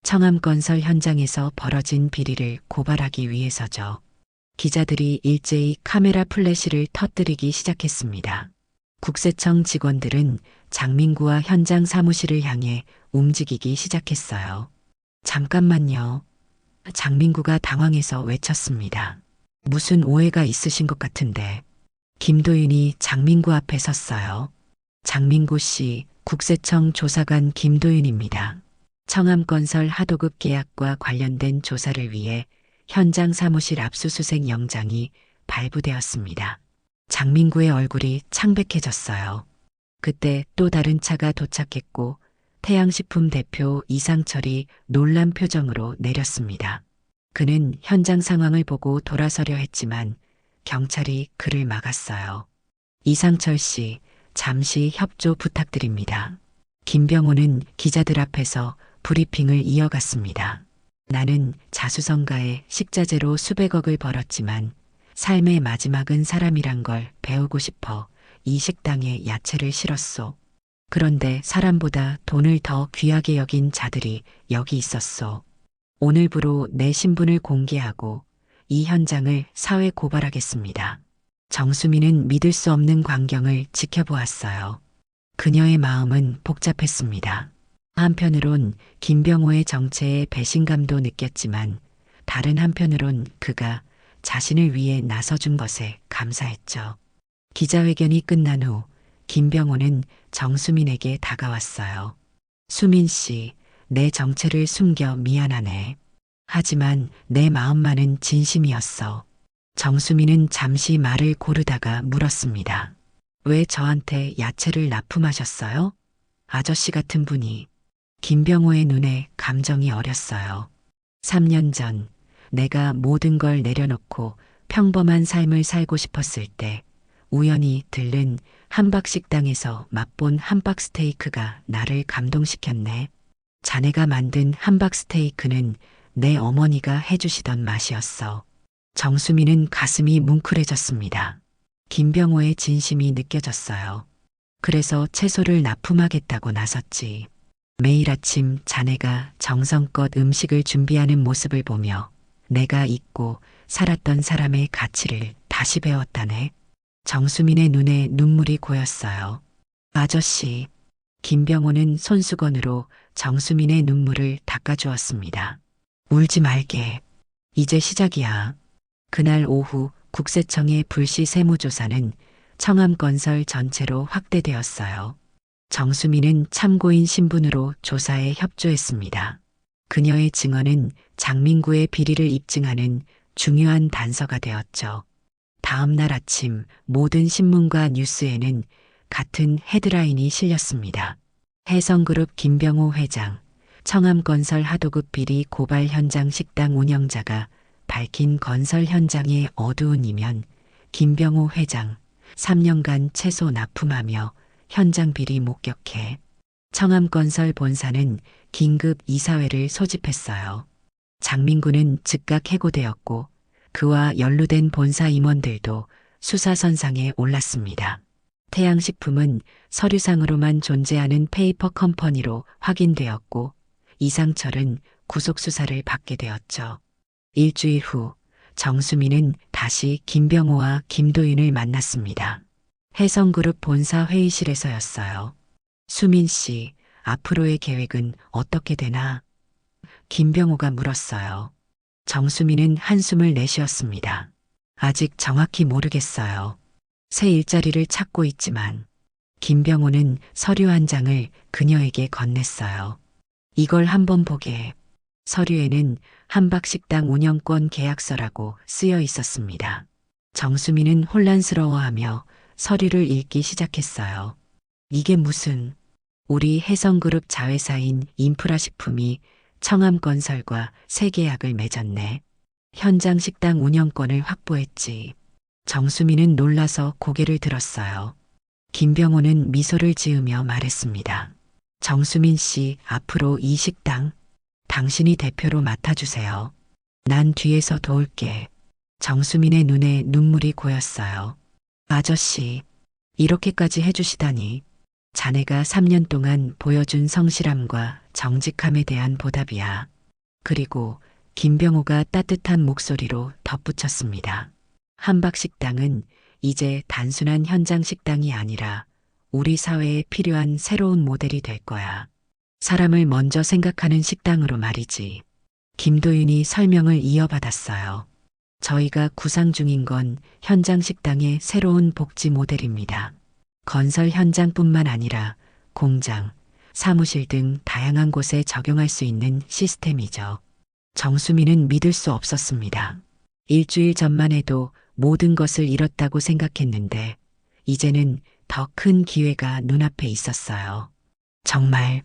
청암건설 현장에서 벌어진 비리를 고발하기 위해서죠. 기자들이 일제히 카메라 플래시를 터뜨리기 시작했습니다. 국세청 직원들은 장민구와 현장 사무실을 향해 움직이기 시작했어요. 잠깐만요. 장민구가 당황해서 외쳤습니다. 무슨 오해가 있으신 것 같은데. 김도윤이 장민구 앞에 섰어요. 장민구 씨, 국세청 조사관 김도윤입니다. 청암건설 하도급 계약과 관련된 조사를 위해 현장 사무실 압수수색 영장이 발부되었습니다. 장민구의 얼굴이 창백해졌어요. 그때 또 다른 차가 도착했고 태양식품 대표 이상철이 놀란 표정으로 내렸습니다. 그는 현장 상황을 보고 돌아서려 했지만 경찰이 그를 막았어요. 이상철 씨, 잠시 협조 부탁드립니다. 김병호는 기자들 앞에서 브리핑을 이어갔습니다. 나는 자수성가에 식자재로 수백억을 벌었지만 삶의 마지막은 사람이란 걸 배우고 싶어 이 식당에 야채를 실었소. 그런데 사람보다 돈을 더 귀하게 여긴 자들이 여기 있었소. 오늘부로 내 신분을 공개하고 이 현장을 사회 고발하겠습니다. 정수미는 믿을 수 없는 광경을 지켜보았어요. 그녀의 마음은 복잡했습니다. 한편으론 김병호의 정체에 배신감도 느꼈지만 다른 한편으론 그가 자신을 위해 나서준 것에 감사했죠. 기자회견이 끝난 후 김병호는 정수민에게 다가왔어요. 수민 씨, 내 정체를 숨겨 미안하네. 하지만 내 마음만은 진심이었어. 정수민은 잠시 말을 고르다가 물었습니다. 왜 저한테 야채를 납품하셨어요? 아저씨 같은 분이. 김병호의 눈에 감정이 어렸어요. 3년 전 내가 모든 걸 내려놓고 평범한 삶을 살고 싶었을 때 우연히 들른 함박식당에서 맛본 함박스테이크가 나를 감동시켰네. 자네가 만든 함박스테이크는 내 어머니가 해주시던 맛이었어. 정수미는 가슴이 뭉클해졌습니다. 김병호의 진심이 느껴졌어요. 그래서 채소를 납품하겠다고 나섰지. 매일 아침 자네가 정성껏 음식을 준비하는 모습을 보며 내가 잊고 살았던 사람의 가치를 다시 배웠다네. 정수민의 눈에 눈물이 고였어요. 아저씨, 김병호는 손수건으로 정수민의 눈물을 닦아주었습니다. 울지 말게. 이제 시작이야. 그날 오후 국세청의 불시 세무조사는 청암건설 전체로 확대되었어요. 정수미는 참고인 신분으로 조사에 협조했습니다. 그녀의 증언은 장민구의 비리를 입증하는 중요한 단서가 되었죠. 다음 날 아침 모든 신문과 뉴스에는 같은 헤드라인이 실렸습니다. 해성그룹 김병호 회장, 청암건설 하도급 비리 고발 현장 식당 운영자가 밝힌 건설 현장의 어두운 이면, 김병호 회장, 3년간 채소 납품하며 현장 비리 목격해 청암건설 본사는 긴급 이사회를 소집했어요. 장민구는 즉각 해고되었고 그와 연루된 본사 임원들도 수사선상에 올랐습니다. 태양식품은 서류상으로만 존재하는 페이퍼 컴퍼니로 확인되었고 이상철은 구속수사를 받게 되었죠. 일주일 후 정수미는 다시 김병호와 김도윤을 만났습니다. 해성그룹 본사 회의실에서였어요. 수민 씨, 앞으로의 계획은 어떻게 되나? 김병호가 물었어요. 정수미는 한숨을 내쉬었습니다. 아직 정확히 모르겠어요. 새 일자리를 찾고 있지만 김병호는 서류 한 장을 그녀에게 건넸어요. 이걸 한번 보게. 서류에는 함박식당 운영권 계약서라고 쓰여 있었습니다. 정수미는 혼란스러워하며 서류를 읽기 시작했어요. 이게 무슨, 우리 해성그룹 자회사인 인프라식품이 청암건설과 새 계약을 맺었네. 현장 식당 운영권을 확보했지. 정수미는 놀라서 고개를 들었어요. 김병호는 미소를 지으며 말했습니다. 정수민 씨, 앞으로 이 식당 당신이 대표로 맡아주세요. 난 뒤에서 도울게. 정수민의 눈에 눈물이 고였어요. 아저씨, 이렇게까지 해주시다니. 자네가 3년 동안 보여준 성실함과 정직함에 대한 보답이야. 그리고 김병호가 따뜻한 목소리로 덧붙였습니다. 함박식당은 이제 단순한 현장 식당이 아니라 우리 사회에 필요한 새로운 모델이 될 거야. 사람을 먼저 생각하는 식당으로 말이지. 김도윤이 설명을 이어받았어요. 저희가 구상 중인 건 현장 식당의 새로운 복지 모델입니다. 건설 현장뿐만 아니라 공장, 사무실 등 다양한 곳에 적용할 수 있는 시스템이죠. 정수미는 믿을 수 없었습니다. 일주일 전만 해도 모든 것을 잃었다고 생각했는데 이제는 더 큰 기회가 눈앞에 있었어요. 정말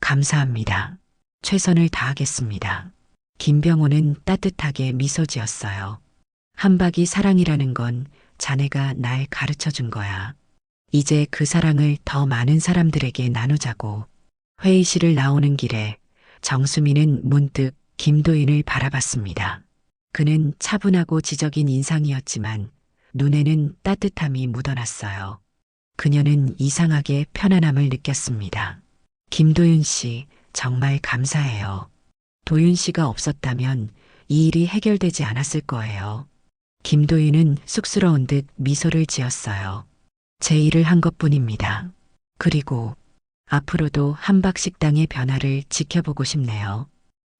감사합니다. 최선을 다하겠습니다. 김병호는 따뜻하게 미소 지었어요. 함박이 사랑이라는 건 자네가 날 가르쳐 준 거야. 이제 그 사랑을 더 많은 사람들에게 나누자고. 회의실을 나오는 길에 정수민은 문득 김도윤을 바라봤습니다. 그는 차분하고 지적인 인상이었지만 눈에는 따뜻함이 묻어났어요. 그녀는 이상하게 편안함을 느꼈습니다. 김도윤 씨, 정말 감사해요. 도윤 씨가 없었다면 이 일이 해결되지 않았을 거예요. 김도윤은 쑥스러운 듯 미소를 지었어요. 제 일을 한 것뿐입니다. 그리고 앞으로도 한박식당의 변화를 지켜보고 싶네요.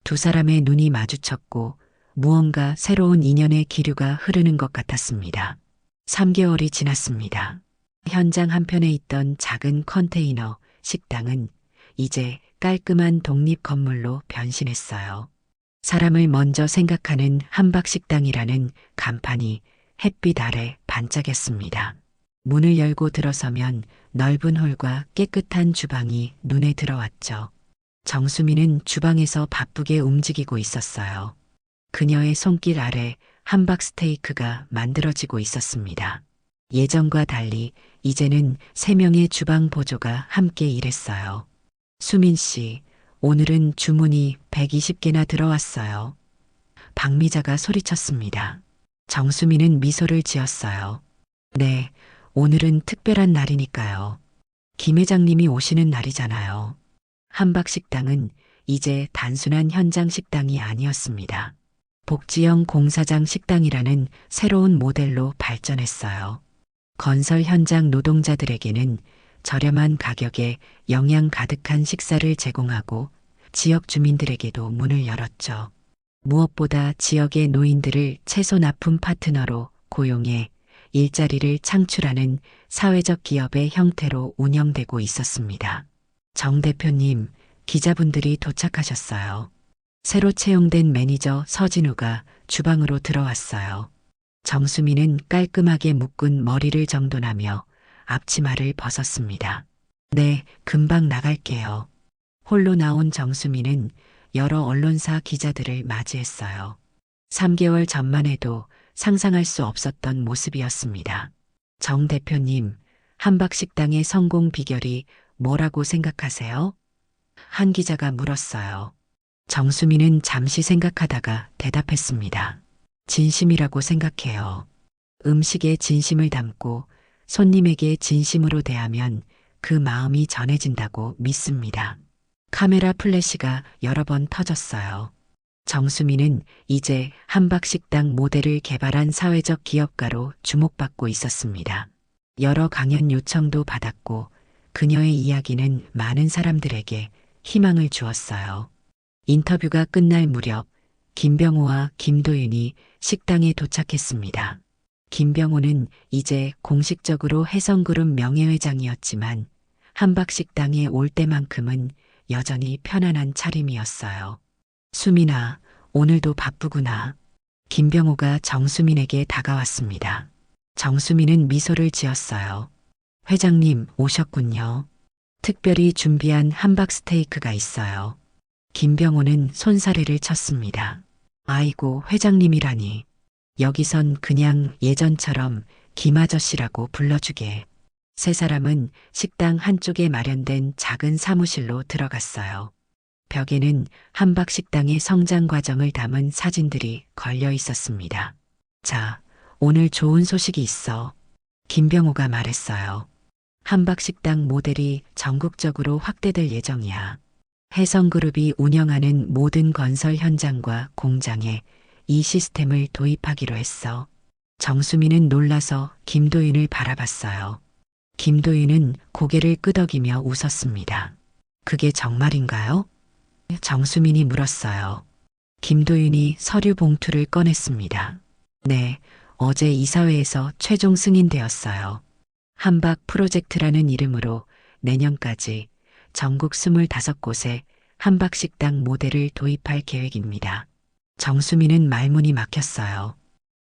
두 사람의 눈이 마주쳤고 무언가 새로운 인연의 기류가 흐르는 것 같았습니다. 3개월이 지났습니다. 현장 한편에 있던 작은 컨테이너 식당은 이제 깔끔한 독립 건물로 변신했어요. 사람을 먼저 생각하는 한박식당이라는 간판이 햇빛 아래 반짝였습니다. 문을 열고 들어서면 넓은 홀과 깨끗한 주방이 눈에 들어왔죠. 정수미는 주방에서 바쁘게 움직이고 있었어요. 그녀의 손길 아래 함박 스테이크가 만들어지고 있었습니다. 예전과 달리 이제는 3명의 주방 보조가 함께 일했어요. 수민 씨, 오늘은 주문이 120개나 들어왔어요. 박미자가 소리쳤습니다. 정수미는 미소를 지었어요. 네, 오늘은 특별한 날이니까요. 김 회장님이 오시는 날이잖아요. 한박식당은 이제 단순한 현장 식당이 아니었습니다. 복지형 공사장 식당이라는 새로운 모델로 발전했어요. 건설 현장 노동자들에게는 저렴한 가격에 영양 가득한 식사를 제공하고 지역 주민들에게도 문을 열었죠. 무엇보다 지역의 노인들을 채소 납품 파트너로 고용해 일자리를 창출하는 사회적 기업의 형태로 운영되고 있었습니다. 정 대표님, 기자분들이 도착하셨어요. 새로 채용된 매니저 서진우가 주방으로 들어왔어요. 정수미는 깔끔하게 묶은 머리를 정돈하며 앞치마를 벗었습니다. 네, 금방 나갈게요. 홀로 나온 정수미는 여러 언론사 기자들을 맞이했어요. 3개월 전만 해도 상상할 수 없었던 모습이었습니다. 정 대표님, 한박식당의 성공 비결이 뭐라고 생각하세요? 한 기자가 물었어요. 정수미는 잠시 생각하다가 대답했습니다. 진심이라고 생각해요. 음식에 진심을 담고 손님에게 진심으로 대하면 그 마음이 전해진다고 믿습니다. 카메라 플래시가 여러 번 터졌어요. 정수미는 이제 한박식당 모델을 개발한 사회적 기업가로 주목받고 있었습니다. 여러 강연 요청도 받았고 그녀의 이야기는 많은 사람들에게 희망을 주었어요. 인터뷰가 끝날 무렵 김병호와 김도윤이 식당에 도착했습니다. 김병호는 이제 공식적으로 혜성그룹 명예회장이었지만 한박식당에 올 때만큼은 여전히 편안한 차림이었어요. 수민아, 오늘도 바쁘구나. 김병호가 정수민에게 다가왔습니다. 정수민은 미소를 지었어요. 회장님 오셨군요. 특별히 준비한 함박 스테이크가 있어요. 김병호는 손사래를 쳤습니다. 아이고, 회장님이라니. 여기선 그냥 예전처럼 김아저씨라고 불러주게. 세 사람은 식당 한쪽에 마련된 작은 사무실로 들어갔어요. 벽에는 한박식당의 성장 과정을 담은 사진들이 걸려 있었습니다. 자, 오늘 좋은 소식이 있어. 김병호가 말했어요. 한박식당 모델이 전국적으로 확대될 예정이야. 혜성그룹이 운영하는 모든 건설 현장과 공장에 이 시스템을 도입하기로 했어. 정수미는 놀라서 김도윤을 바라봤어요. 김도윤은 고개를 끄덕이며 웃었습니다. 그게 정말인가요? 정수민이 물었어요. 김도윤이 서류 봉투를 꺼냈습니다. 네, 어제 이사회에서 최종 승인되었어요. 한박 프로젝트라는 이름으로 내년까지 전국 25곳에 한박식당 모델을 도입할 계획입니다. 정수미는 말문이 막혔어요.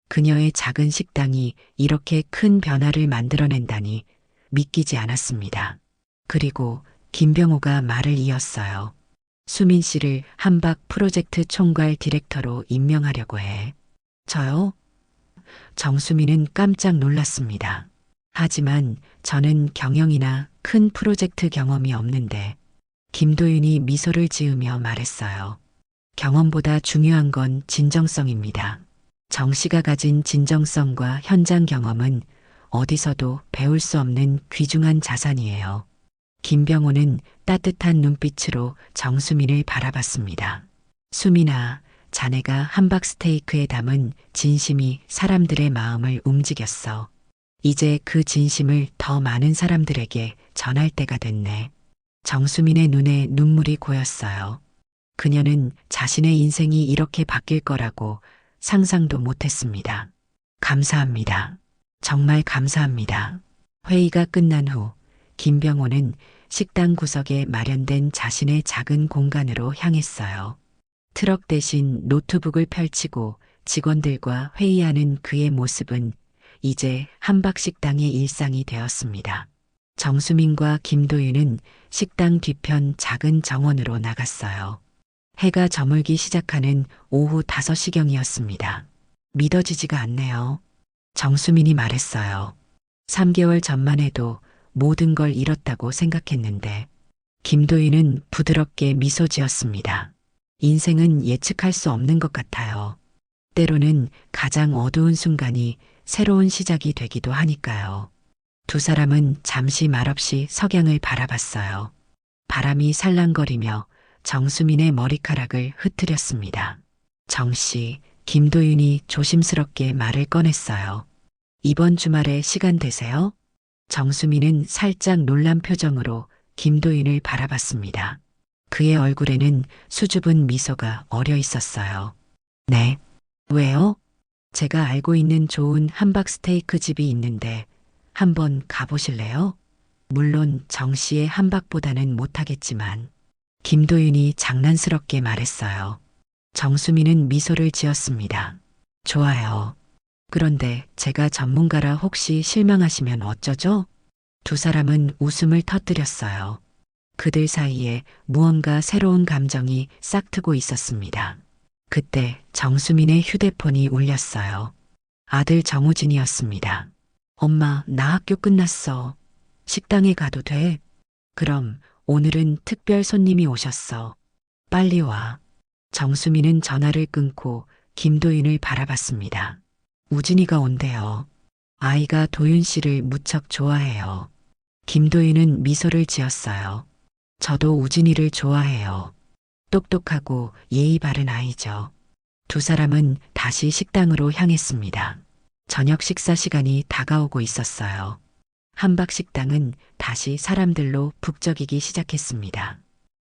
그녀의 작은 식당이 이렇게 큰 변화를 만들어낸다니 믿기지 않았습니다. 그리고 김병호가 말을 이었어요. 수민 씨를 한박 프로젝트 총괄 디렉터로 임명하려고 해. 저요? 정수미는 깜짝 놀랐습니다. 하지만 저는 경영이나 큰 프로젝트 경험이 없는데 김도윤이 미소를 지으며 말했어요. 경험보다 중요한 건 진정성입니다. 정 씨가 가진 진정성과 현장 경험은 어디서도 배울 수 없는 귀중한 자산이에요. 김병호는 따뜻한 눈빛으로 정수민을 바라봤습니다. 수민아, 자네가 함박 스테이크에 담은 진심이 사람들의 마음을 움직였어. 이제 그 진심을 더 많은 사람들에게 전할 때가 됐네. 정수민의 눈에 눈물이 고였어요. 그녀는 자신의 인생이 이렇게 바뀔 거라고 상상도 못했습니다. 감사합니다. 정말 감사합니다. 회의가 끝난 후 김병호는 식당 구석에 마련된 자신의 작은 공간으로 향했어요. 트럭 대신 노트북을 펼치고 직원들과 회의하는 그의 모습은 이제 함박식당의 일상이 되었습니다. 정수민과 김도윤은 식당 뒤편 작은 정원으로 나갔어요. 해가 저물기 시작하는 오후 5시경이었습니다. 믿어지지가 않네요. 정수민이 말했어요. 3개월 전만 해도 모든 걸 잃었다고 생각했는데 김도윤은 부드럽게 미소 지었습니다. 인생은 예측할 수 없는 것 같아요. 때로는 가장 어두운 순간이 새로운 시작이 되기도 하니까요. 두 사람은 잠시 말없이 석양을 바라봤어요. 바람이 살랑거리며 정수민의 머리카락을 흐트렸습니다. 정씨, 김도윤이 조심스럽게 말을 꺼냈어요. 이번 주말에 시간 되세요? 정수민은 살짝 놀란 표정으로 김도윤을 바라봤습니다. 그의 얼굴에는 수줍은 미소가 어려 있었어요. 네. 왜요? 제가 알고 있는 좋은 함박 스테이크 집이 있는데 한번 가보실래요? 물론 정 씨의 함박보다는 못하겠지만 김도윤이 장난스럽게 말했어요. 정수민은 미소를 지었습니다. 좋아요. 그런데 제가 전문가라 혹시 실망하시면 어쩌죠? 두 사람은 웃음을 터뜨렸어요. 그들 사이에 무언가 새로운 감정이 싹트고 있었습니다. 그때 정수민의 휴대폰이 울렸어요. 아들 정우진이었습니다. 엄마, 나 학교 끝났어. 식당에 가도 돼? 그럼 오늘은 특별 손님이 오셨어. 빨리 와. 정수민은 전화를 끊고 김도윤을 바라봤습니다. 우진이가 온대요. 아이가 도윤 씨를 무척 좋아해요. 김도윤은 미소를 지었어요. 저도 우진이를 좋아해요. 똑똑하고 예의 바른 아이죠. 두 사람은 다시 식당으로 향했습니다. 저녁 식사 시간이 다가오고 있었어요. 함박식당은 다시 사람들로 북적이기 시작했습니다.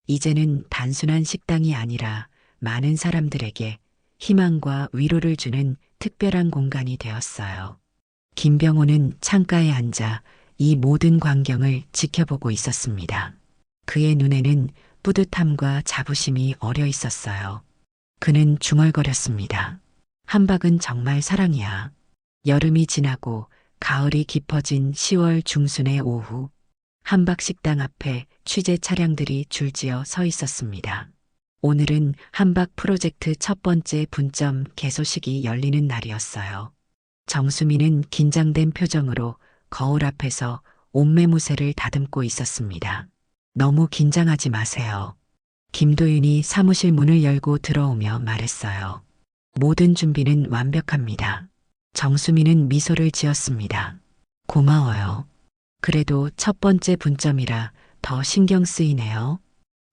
이제는 단순한 식당이 아니라 많은 사람들에게 희망과 위로를 주는 특별한 공간이 되었어요. 김병호는 창가에 앉아 이 모든 광경을 지켜보고 있었습니다. 그의 눈에는 뿌듯함과 자부심이 어려 있었어요. 그는 중얼거렸습니다. 함박은 정말 사랑이야. 여름이 지나고 가을이 깊어진 10월 중순의 오후, 함박식당 앞에 취재 차량들이 줄지어 서 있었습니다. 오늘은 함박 프로젝트 첫 번째 분점 개소식이 열리는 날이었어요. 정수민은 긴장된 표정으로 거울 앞에서 옷매무새를 다듬고 있었습니다. 너무 긴장하지 마세요. 김도윤이 사무실 문을 열고 들어오며 말했어요. 모든 준비는 완벽합니다. 정수민은 미소를 지었습니다. 고마워요. 그래도 첫 번째 분점이라 더 신경 쓰이네요.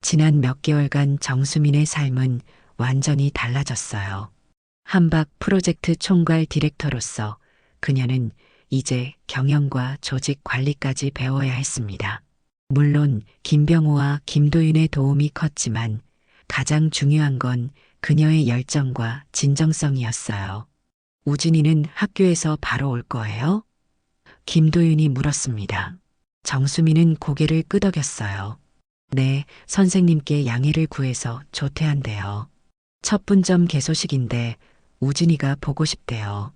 지난 몇 개월간 정수민의 삶은 완전히 달라졌어요. 함박 프로젝트 총괄 디렉터로서 그녀는 이제 경영과 조직 관리까지 배워야 했습니다. 물론 김병호와 김도윤의 도움이 컸지만 가장 중요한 건 그녀의 열정과 진정성이었어요. 우진이는 학교에서 바로 올 거예요? 김도윤이 물었습니다. 정수민은 고개를 끄덕였어요. 네, 선생님께 양해를 구해서 조퇴한대요. 첫 분점 개소식인데 우진이가 보고 싶대요.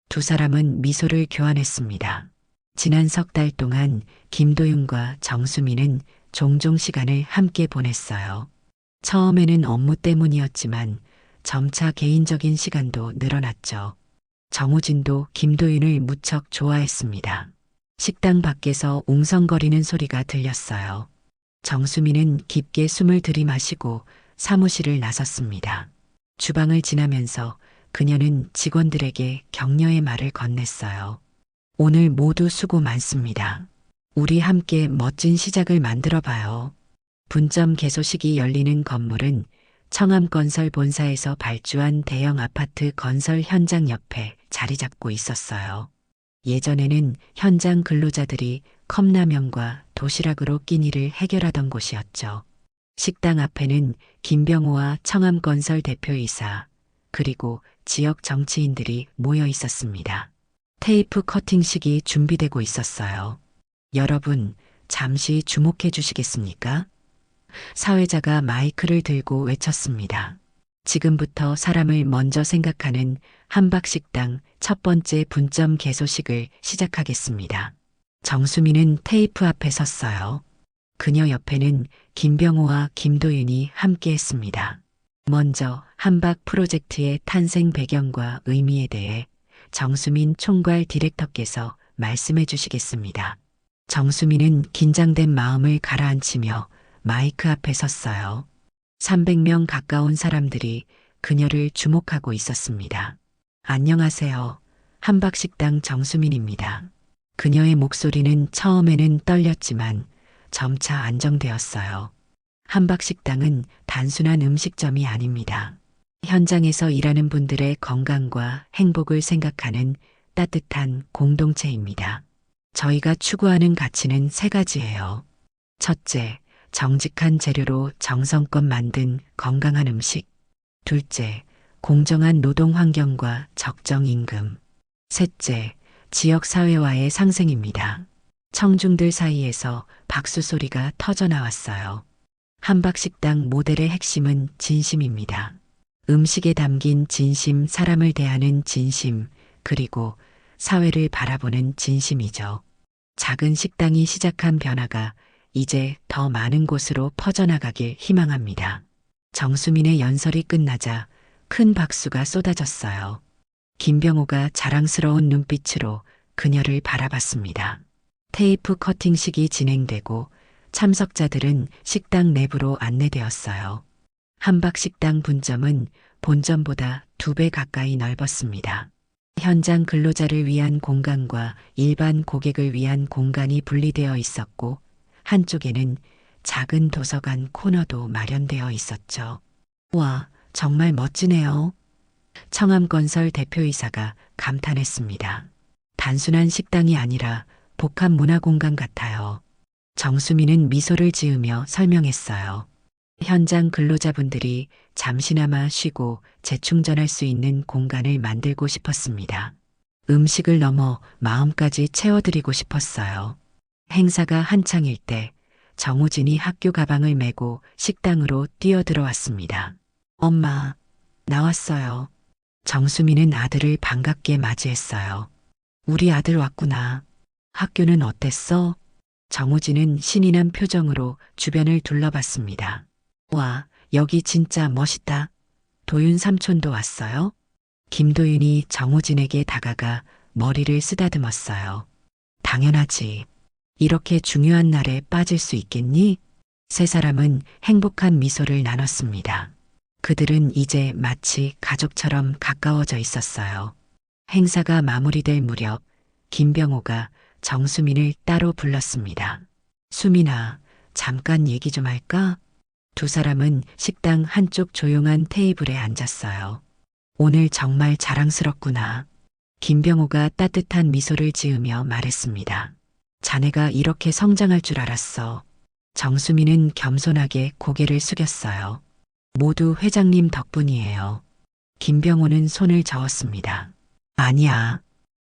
두 사람은 미소를 교환했습니다. 지난 석 달 동안 김도윤과 정수민은 종종 시간을 함께 보냈어요. 처음에는 업무 때문이었지만 점차 개인적인 시간도 늘어났죠. 정우진도 김도윤을 무척 좋아했습니다. 식당 밖에서 웅성거리는 소리가 들렸어요. 정수민은 깊게 숨을 들이마시고 사무실을 나섰습니다. 주방을 지나면서 그녀는 직원들에게 격려의 말을 건넸어요. 오늘 모두 수고 많습니다. 우리 함께 멋진 시작을 만들어 봐요. 분점 개소식이 열리는 건물은 청암건설 본사에서 발주한 대형 아파트 건설 현장 옆에 자리 잡고 있었어요. 예전에는 현장 근로자들이 컵라면과 도시락으로 끼니를 해결하던 곳이었죠. 식당 앞에는 김병호와 청암건설 대표이사, 그리고 지역 정치인들이 모여 있었습니다. 테이프 커팅식이 준비되고 있었어요. 여러분, 잠시 주목해 주시겠습니까? 사회자가 마이크를 들고 외쳤습니다. 지금부터 사람을 먼저 생각하는 함박식당 첫 번째 분점 개소식을 시작하겠습니다. 정수미는 테이프 앞에 섰어요. 그녀 옆에는 김병호와 김도윤이 함께 했습니다. 먼저 함박 프로젝트의 탄생 배경과 의미에 대해 정수민 총괄 디렉터께서 말씀해 주시겠습니다. 정수민은 긴장된 마음을 가라앉히며 마이크 앞에 섰어요. 300명 가까운 사람들이 그녀를 주목하고 있었습니다. 안녕하세요. 함박식당 정수민입니다. 그녀의 목소리는 처음에는 떨렸지만 점차 안정되었어요. 함박식당은 단순한 음식점이 아닙니다. 현장에서 일하는 분들의 건강과 행복을 생각하는 따뜻한 공동체입니다. 저희가 추구하는 가치는 세 가지예요. 첫째, 정직한 재료로 정성껏 만든 건강한 음식. 둘째, 공정한 노동 환경과 적정 임금. 셋째, 지역 사회와의 상생입니다. 청중들 사이에서 박수 소리가 터져 나왔어요. 함박식당 모델의 핵심은 진심입니다. 음식에 담긴 진심, 사람을 대하는 진심, 그리고 사회를 바라보는 진심이죠. 작은 식당이 시작한 변화가 이제 더 많은 곳으로 퍼져나가길 희망합니다. 정수민의 연설이 끝나자 큰 박수가 쏟아졌어요. 김병호가 자랑스러운 눈빛으로 그녀를 바라봤습니다. 테이프 커팅식이 진행되고 참석자들은 식당 내부로 안내되었어요. 함박식당 분점은 본점보다 2배 가까이 넓었습니다. 현장 근로자를 위한 공간과 일반 고객을 위한 공간이 분리되어 있었고, 한쪽에는 작은 도서관 코너도 마련되어 있었죠. 와, 정말 멋지네요. 청암건설 대표이사가 감탄했습니다. 단순한 식당이 아니라 복합 문화공간 같아요. 정수민은 미소를 지으며 설명했어요. 현장 근로자분들이 잠시나마 쉬고 재충전할 수 있는 공간을 만들고 싶었습니다. 음식을 넘어 마음까지 채워드리고 싶었어요. 행사가 한창일 때 정우진이 학교 가방을 메고 식당으로 뛰어들어왔습니다. 엄마, 나왔어요. 정수민은 아들을 반갑게 맞이했어요. 우리 아들 왔구나. 학교는 어땠어? 정우진은 신이 난 표정으로 주변을 둘러봤습니다. 와, 여기 진짜 멋있다. 도윤 삼촌도 왔어요? 김도윤이 정우진에게 다가가 머리를 쓰다듬었어요. 당연하지. 이렇게 중요한 날에 빠질 수 있겠니? 세 사람은 행복한 미소를 나눴습니다. 그들은 이제 마치 가족처럼 가까워져 있었어요. 행사가 마무리될 무렵 김병호가 정수민을 따로 불렀습니다. 수민아, 잠깐 얘기 좀 할까? 두 사람은 식당 한쪽 조용한 테이블에 앉았어요. 오늘 정말 자랑스럽구나. 김병호가 따뜻한 미소를 지으며 말했습니다. 자네가 이렇게 성장할 줄 알았어. 정수민은 겸손하게 고개를 숙였어요. 모두 회장님 덕분이에요. 김병호는 손을 저었습니다. 아니야.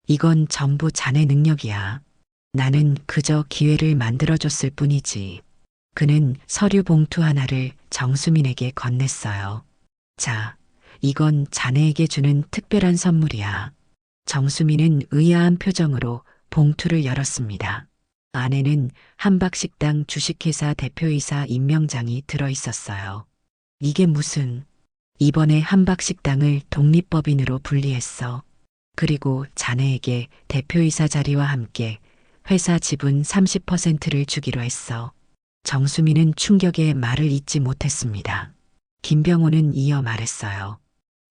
이건 전부 자네 능력이야. 나는 그저 기회를 만들어줬을 뿐이지. 그는 서류 봉투 하나를 정수민에게 건넸어요. 자, 이건 자네에게 주는 특별한 선물이야. 정수민은 의아한 표정으로 봉투를 열었습니다. 안에는 함박식당 주식회사 대표이사 임명장이 들어있었어요. 이게 무슨... 이번에 함박식당을 독립법인으로 분리했어. 그리고 자네에게 대표이사 자리와 함께 회사 지분 30%를 주기로 했어. 정수민은 충격에 말을 잇지 못했습니다. 김병호는 이어 말했어요.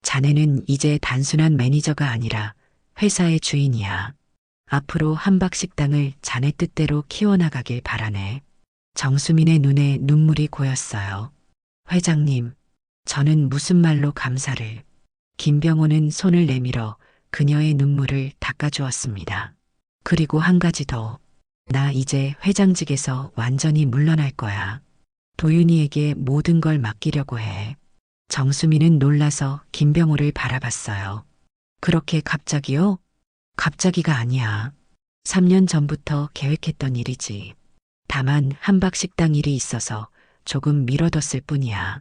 자네는 이제 단순한 매니저가 아니라 회사의 주인이야. 앞으로 한박식당을 자네 뜻대로 키워나가길 바라네. 정수민의 눈에 눈물이 고였어요. 회장님, 저는 무슨 말로 감사를. 김병호는 손을 내밀어 그녀의 눈물을 닦아주었습니다. 그리고 한 가지 더. 나 이제 회장직에서 완전히 물러날 거야. 도윤이에게 모든 걸 맡기려고 해. 정수민은 놀라서 김병호를 바라봤어요. 그렇게 갑자기요? 갑자기가 아니야. 3년 전부터 계획했던 일이지. 다만 한박식당 일이 있어서 조금 미뤄뒀을 뿐이야.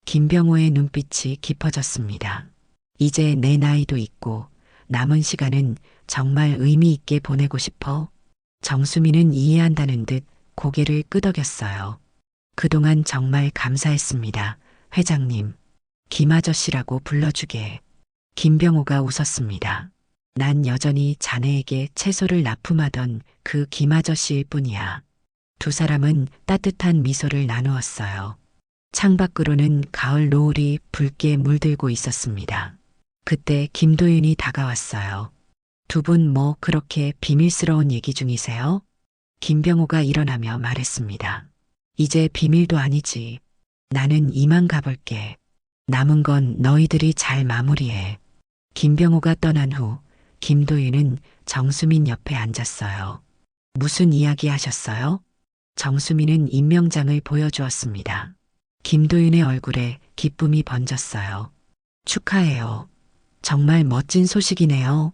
김병호의 눈빛이 깊어졌습니다. 이제 내 나이도 있고 남은 시간은 정말 의미 있게 보내고 싶어. 정수민은 이해한다는 듯 고개를 끄덕였어요. 그동안 정말 감사했습니다. 회장님. 김아저씨라고 불러주게. 김병호가 웃었습니다. 난 여전히 자네에게 채소를 납품하던 그 김아저씨일 뿐이야. 두 사람은 따뜻한 미소를 나누었어요. 창밖으로는 가을 노을이 붉게 물들고 있었습니다. 그때 김도윤이 다가왔어요. 두 분 뭐 그렇게 비밀스러운 얘기 중이세요? 김병호가 일어나며 말했습니다. 이제 비밀도 아니지. 나는 이만 가볼게. 남은 건 너희들이 잘 마무리해. 김병호가 떠난 후 김도윤은 정수민 옆에 앉았어요. 무슨 이야기 하셨어요? 정수민은 임명장을 보여주었습니다. 김도윤의 얼굴에 기쁨이 번졌어요. 축하해요. 정말 멋진 소식이네요.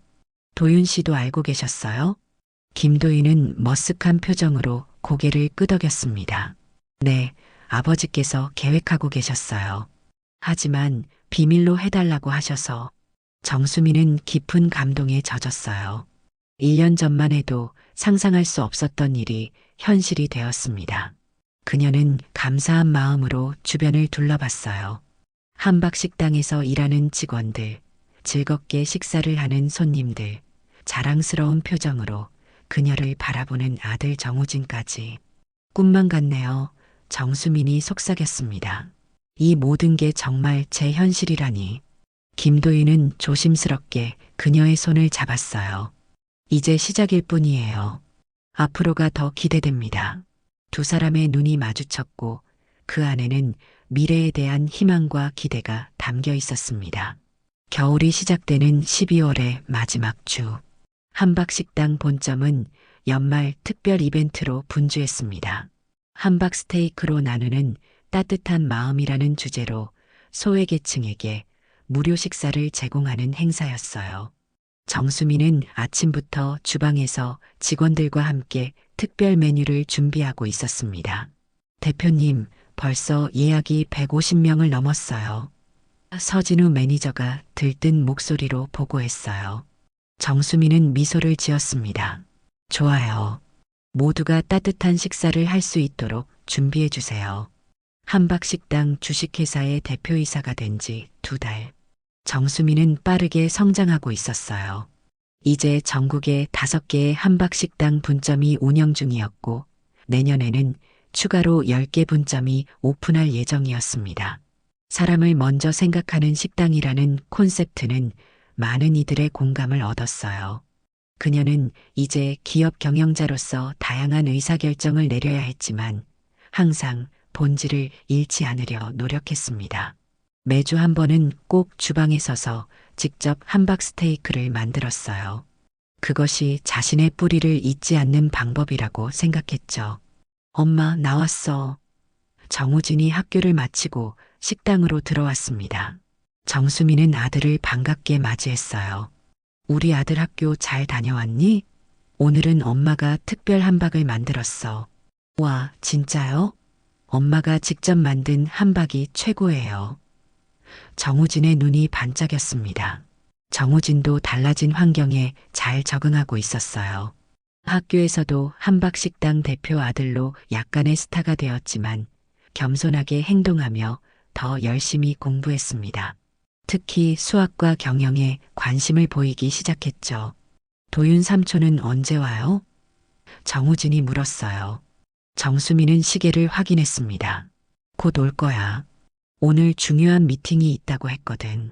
도윤 씨도 알고 계셨어요? 김도윤은 머쓱한 표정으로 고개를 끄덕였습니다. 네, 아버지께서 계획하고 계셨어요. 하지만 비밀로 해달라고 하셔서. 정수민은 깊은 감동에 젖었어요. 1년 전만 해도 상상할 수 없었던 일이 현실이 되었습니다. 그녀는 감사한 마음으로 주변을 둘러봤어요. 한박식당에서 일하는 직원들, 즐겁게 식사를 하는 손님들, 자랑스러운 표정으로 그녀를 바라보는 아들 정우진까지. 꿈만 같네요. 정수민이 속삭였습니다. 이 모든 게 정말 제 현실이라니. 김도윤은 조심스럽게 그녀의 손을 잡았어요. 이제 시작일 뿐이에요. 앞으로가 더 기대됩니다. 두 사람의 눈이 마주쳤고 그 안에는 미래에 대한 희망과 기대가 담겨 있었습니다. 겨울이 시작되는 12월의 마지막 주. 한박식당 본점은 연말 특별 이벤트로 분주했습니다. 한박 스테이크로 나누는 따뜻한 마음이라는 주제로 소외계층에게 무료 식사를 제공하는 행사였어요. 정수민은 아침부터 주방에서 직원들과 함께 특별 메뉴를 준비하고 있었습니다. 대표님, 벌써 예약이 150명을 넘었어요. 서진우 매니저가 들뜬 목소리로 보고했어요. 정수민은 미소를 지었습니다. 좋아요. 모두가 따뜻한 식사를 할 수 있도록 준비해 주세요. 한박식당 주식회사의 대표이사가 된 지 2달. 정수민은 빠르게 성장하고 있었어요. 이제 전국에 5개의 한박식당 분점이 운영 중이었고 내년에는 추가로 10개 분점이 오픈할 예정이었습니다. 사람을 먼저 생각하는 식당이라는 콘셉트는 많은 이들의 공감을 얻었어요. 그녀는 이제 기업 경영자로서 다양한 의사결정을 내려야 했지만 항상 본질을 잃지 않으려 노력했습니다. 매주 한 번은 꼭 주방에 서서 직접 한박 스테이크를 만들었어요. 그것이 자신의 뿌리를 잊지 않는 방법이라고 생각했죠. 엄마, 나왔어. 정우진이 학교를 마치고 식당으로 들어왔습니다. 정수민은 아들을 반갑게 맞이했어요. 우리 아들 학교 잘 다녀왔니? 오늘은 엄마가 특별 한박을 만들었어. 와, 진짜요? 엄마가 직접 만든 한박이 최고예요. 정우진의 눈이 반짝였습니다. 정우진도 달라진 환경에 잘 적응하고 있었어요. 학교에서도 한박식당 대표 아들로 약간의 스타가 되었지만 겸손하게 행동하며 더 열심히 공부했습니다. 특히 수학과 경영에 관심을 보이기 시작했죠. 도윤 삼촌은 언제 와요? 정우진이 물었어요. 정수민은 시계를 확인했습니다. 곧 올 거야. 오늘 중요한 미팅이 있다고 했거든.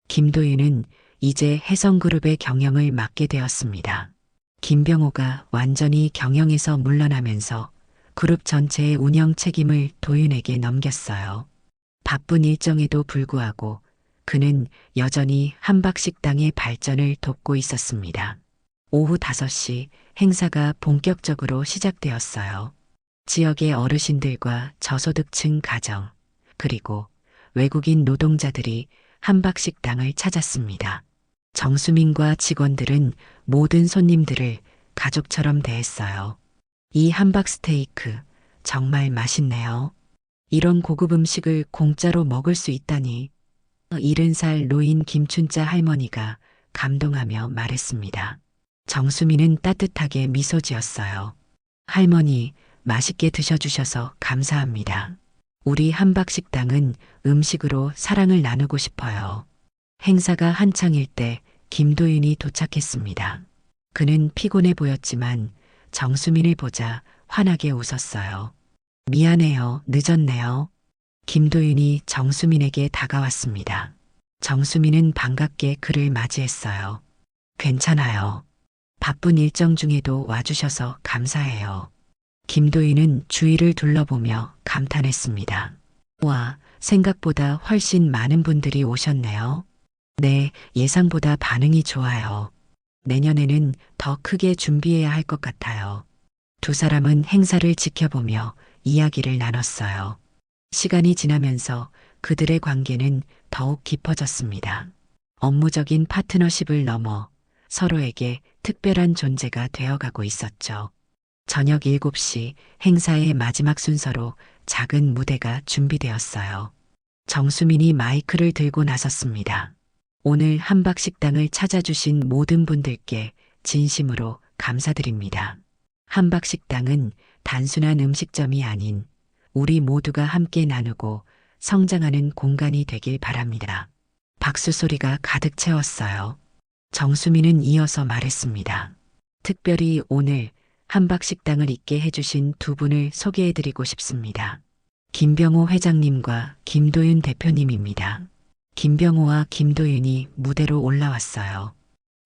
김도윤은 이제 혜성그룹의 경영을 맡게 되었습니다. 김병호가 완전히 경영에서 물러나면서 그룹 전체의 운영 책임을 도윤에게 넘겼어요. 바쁜 일정에도 불구하고 그는 여전히 한박식당의 발전을 돕고 있었습니다. 오후 5시 행사가 본격적으로 시작되었어요. 지역의 어르신들과 저소득층 가정, 그리고 외국인 노동자들이 한박식당을 찾았습니다. 정수민과 직원들은 모든 손님들을 가족처럼 대했어요. 이 함박 스테이크 정말 맛있네요. 이런 고급 음식을 공짜로 먹을 수 있다니. 70살 노인 김춘자 할머니가 감동하며 말했습니다. 정수민은 따뜻하게 미소 지었어요. 할머니, 맛있게 드셔주셔서 감사합니다. 우리 함박식당은 음식으로 사랑을 나누고 싶어요. 행사가 한창일 때 김도윤이 도착했습니다. 그는 피곤해 보였지만 정수민을 보자 환하게 웃었어요. 미안해요. 늦었네요. 김도윤이 정수민에게 다가왔습니다. 정수민은 반갑게 그를 맞이했어요. 괜찮아요. 바쁜 일정 중에도 와주셔서 감사해요. 김도윤은 주위를 둘러보며 감탄했습니다. 와, 생각보다 훨씬 많은 분들이 오셨네요. 네, 예상보다 반응이 좋아요. 내년에는 더 크게 준비해야 할 것 같아요. 두 사람은 행사를 지켜보며 이야기를 나눴어요. 시간이 지나면서 그들의 관계는 더욱 깊어졌습니다. 업무적인 파트너십을 넘어 서로에게 특별한 존재가 되어가고 있었죠. 저녁 7시 행사의 마지막 순서로 작은 무대가 준비되었어요. 정수민이 마이크를 들고 나섰습니다. 오늘 함박식당을 찾아주신 모든 분들께 진심으로 감사드립니다. 함박식당은 단순한 음식점이 아닌 우리 모두가 함께 나누고 성장하는 공간이 되길 바랍니다. 박수 소리가 가득 채웠어요. 정수민은 이어서 말했습니다. 특별히 오늘 함박식당을 있게 해주신 두 분을 소개해드리고 싶습니다. 김병호 회장님과 김도윤 대표님입니다. 김병호와 김도윤이 무대로 올라왔어요.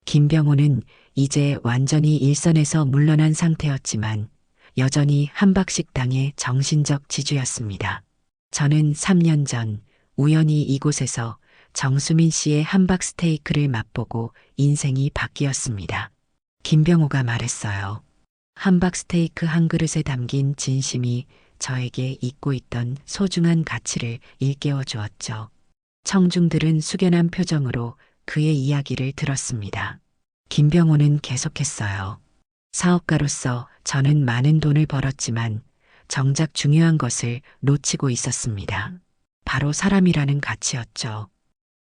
김병호는 이제 완전히 일선에서 물러난 상태였지만 여전히 함박식당의 정신적 지주였습니다. 저는 3년 전 우연히 이곳에서 정수민 씨의 함박 스테이크를 맛보고 인생이 바뀌었습니다. 김병호가 말했어요. 함박 스테이크 한 그릇에 담긴 진심이 저에게 잊고 있던 소중한 가치를 일깨워 주었죠. 청중들은 숙연한 표정으로 그의 이야기를 들었습니다. 김병호는 계속했어요. 사업가로서 저는 많은 돈을 벌었지만 정작 중요한 것을 놓치고 있었습니다. 바로 사람이라는 가치였죠.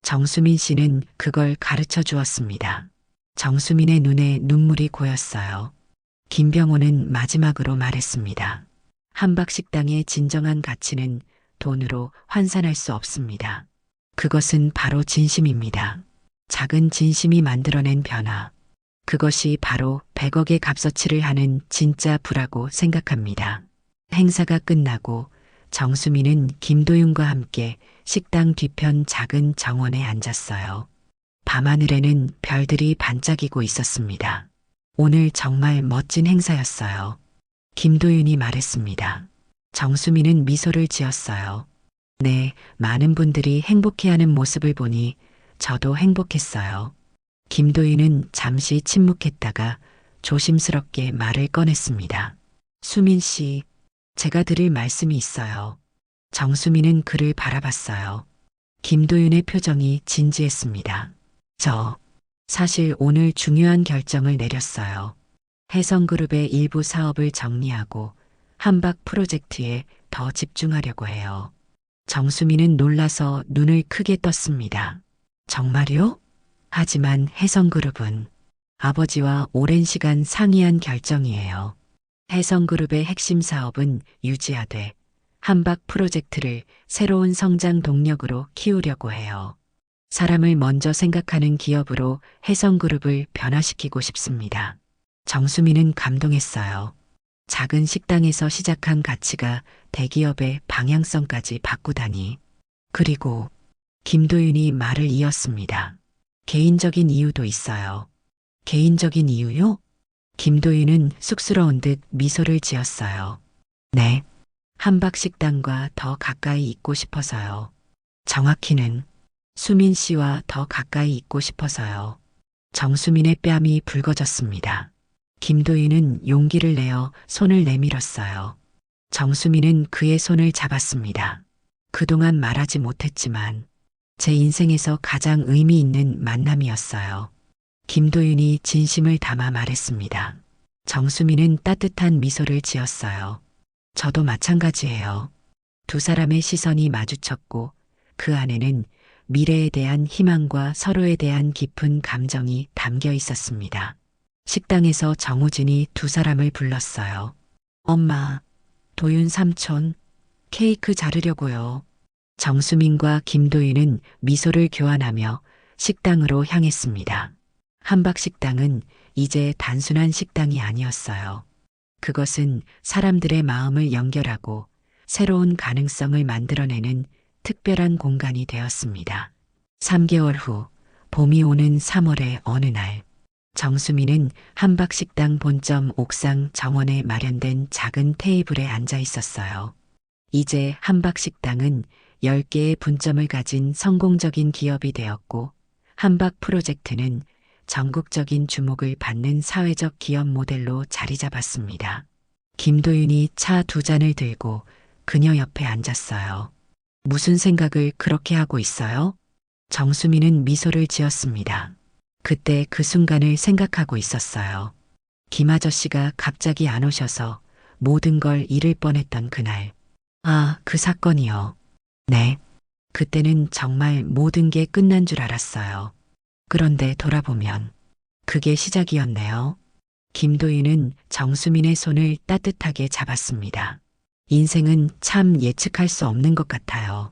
정수민 씨는 그걸 가르쳐 주었습니다. 정수민의 눈에 눈물이 고였어요. 김병호는 마지막으로 말했습니다. 함박식당의 진정한 가치는 돈으로 환산할 수 없습니다. 그것은 바로 진심입니다. 작은 진심이 만들어낸 변화. 그것이 바로 100억의 값어치를 하는 진짜 부라고 생각합니다. 행사가 끝나고 정수민은 김도윤과 함께 식당 뒤편 작은 정원에 앉았어요. 밤하늘에는 별들이 반짝이고 있었습니다. 오늘 정말 멋진 행사였어요. 김도윤이 말했습니다. 정수민은 미소를 지었어요. 네, 많은 분들이 행복해하는 모습을 보니 저도 행복했어요. 김도윤은 잠시 침묵했다가 조심스럽게 말을 꺼냈습니다. 수민 씨, 제가 드릴 말씀이 있어요. 정수민은 그를 바라봤어요. 김도윤의 표정이 진지했습니다. 사실 오늘 중요한 결정을 내렸어요. 혜성그룹의 일부 사업을 정리하고 함박 프로젝트에 더 집중하려고 해요. 정수민은 놀라서 눈을 크게 떴습니다. 정말요? 하지만 혜성그룹은 아버지와 오랜 시간 상의한 결정이에요. 혜성그룹의 핵심 사업은 유지하되 함박 프로젝트를 새로운 성장 동력으로 키우려고 해요. 사람을 먼저 생각하는 기업으로 혜성그룹을 변화시키고 싶습니다. 정수민은 감동했어요. 작은 식당에서 시작한 가치가 대기업의 방향성까지 바꾸다니. 그리고 김도윤이 말을 이었습니다. 개인적인 이유도 있어요. 개인적인 이유요? 김도윤은 쑥스러운 듯 미소를 지었어요. 네. 함박식당과 더 가까이 있고 싶어서요. 정확히는 수민 씨와 더 가까이 있고 싶어서요. 정수민의 뺨이 붉어졌습니다. 김도윤은 용기를 내어 손을 내밀었어요. 정수민은 그의 손을 잡았습니다. 그동안 말하지 못했지만 제 인생에서 가장 의미 있는 만남이었어요. 김도윤이 진심을 담아 말했습니다. 정수민은 따뜻한 미소를 지었어요. 저도 마찬가지예요. 두 사람의 시선이 마주쳤고 그 안에는 미래에 대한 희망과 서로에 대한 깊은 감정이 담겨 있었습니다. 식당에서 정우진이 두 사람을 불렀어요. 엄마, 도윤 삼촌, 케이크 자르려고요. 정수민과 김도윤은 미소를 교환하며 식당으로 향했습니다. 함박식당은 이제 단순한 식당이 아니었어요. 그것은 사람들의 마음을 연결하고 새로운 가능성을 만들어내는 특별한 공간이 되었습니다. 3개월 후, 봄이 오는 3월의 어느 날, 정수민은 함박식당 본점 옥상 정원에 마련된 작은 테이블에 앉아 있었어요. 이제 함박식당은 10개의 분점을 가진 성공적인 기업이 되었고, 함박 프로젝트는 전국적인 주목을 받는 사회적 기업 모델로 자리 잡았습니다. 김도윤이 차 두 잔을 들고 그녀 옆에 앉았어요. 무슨 생각을 그렇게 하고 있어요? 정수민은 미소를 지었습니다. 그때 그 순간을 생각하고 있었어요. 김 아저씨가 갑자기 안 오셔서 모든 걸 잃을 뻔했던 그날. 아, 그 사건이요. 네. 그때는 정말 모든 게 끝난 줄 알았어요. 그런데 돌아보면 그게 시작이었네요. 김도윤은 정수민의 손을 따뜻하게 잡았습니다. 인생은 참 예측할 수 없는 것 같아요.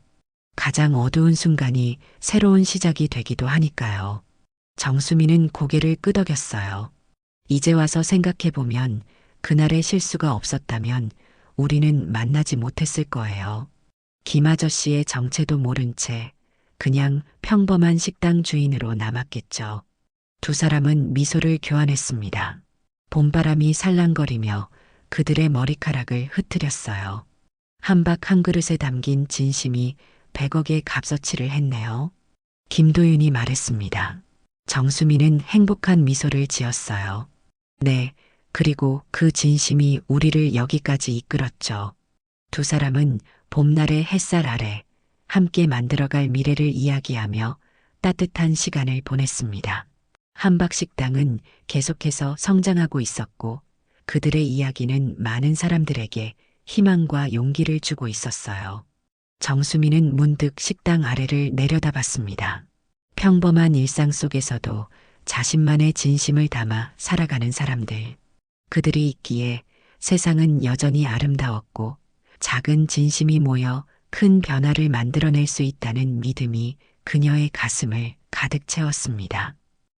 가장 어두운 순간이 새로운 시작이 되기도 하니까요. 정수민은 고개를 끄덕였어요. 이제 와서 생각해보면 그날의 실수가 없었다면 우리는 만나지 못했을 거예요. 김 아저씨의 정체도 모른 채 그냥 평범한 식당 주인으로 남았겠죠. 두 사람은 미소를 교환했습니다. 봄바람이 살랑거리며 그들의 머리카락을 흩트렸어요. 함박 한 그릇에 담긴 진심이 100억의 값어치를 했네요. 김도윤이 말했습니다. 정수민은 행복한 미소를 지었어요. 네, 그리고 그 진심이 우리를 여기까지 이끌었죠. 두 사람은 봄날의 햇살 아래 함께 만들어갈 미래를 이야기하며 따뜻한 시간을 보냈습니다. 함박식당은 계속해서 성장하고 있었고 그들의 이야기는 많은 사람들에게 희망과 용기를 주고 있었어요. 정수민은 문득 식당 아래를 내려다봤습니다. 평범한 일상 속에서도 자신만의 진심을 담아 살아가는 사람들. 그들이 있기에 세상은 여전히 아름다웠고 작은 진심이 모여 큰 변화를 만들어낼 수 있다는 믿음이 그녀의 가슴을 가득 채웠습니다.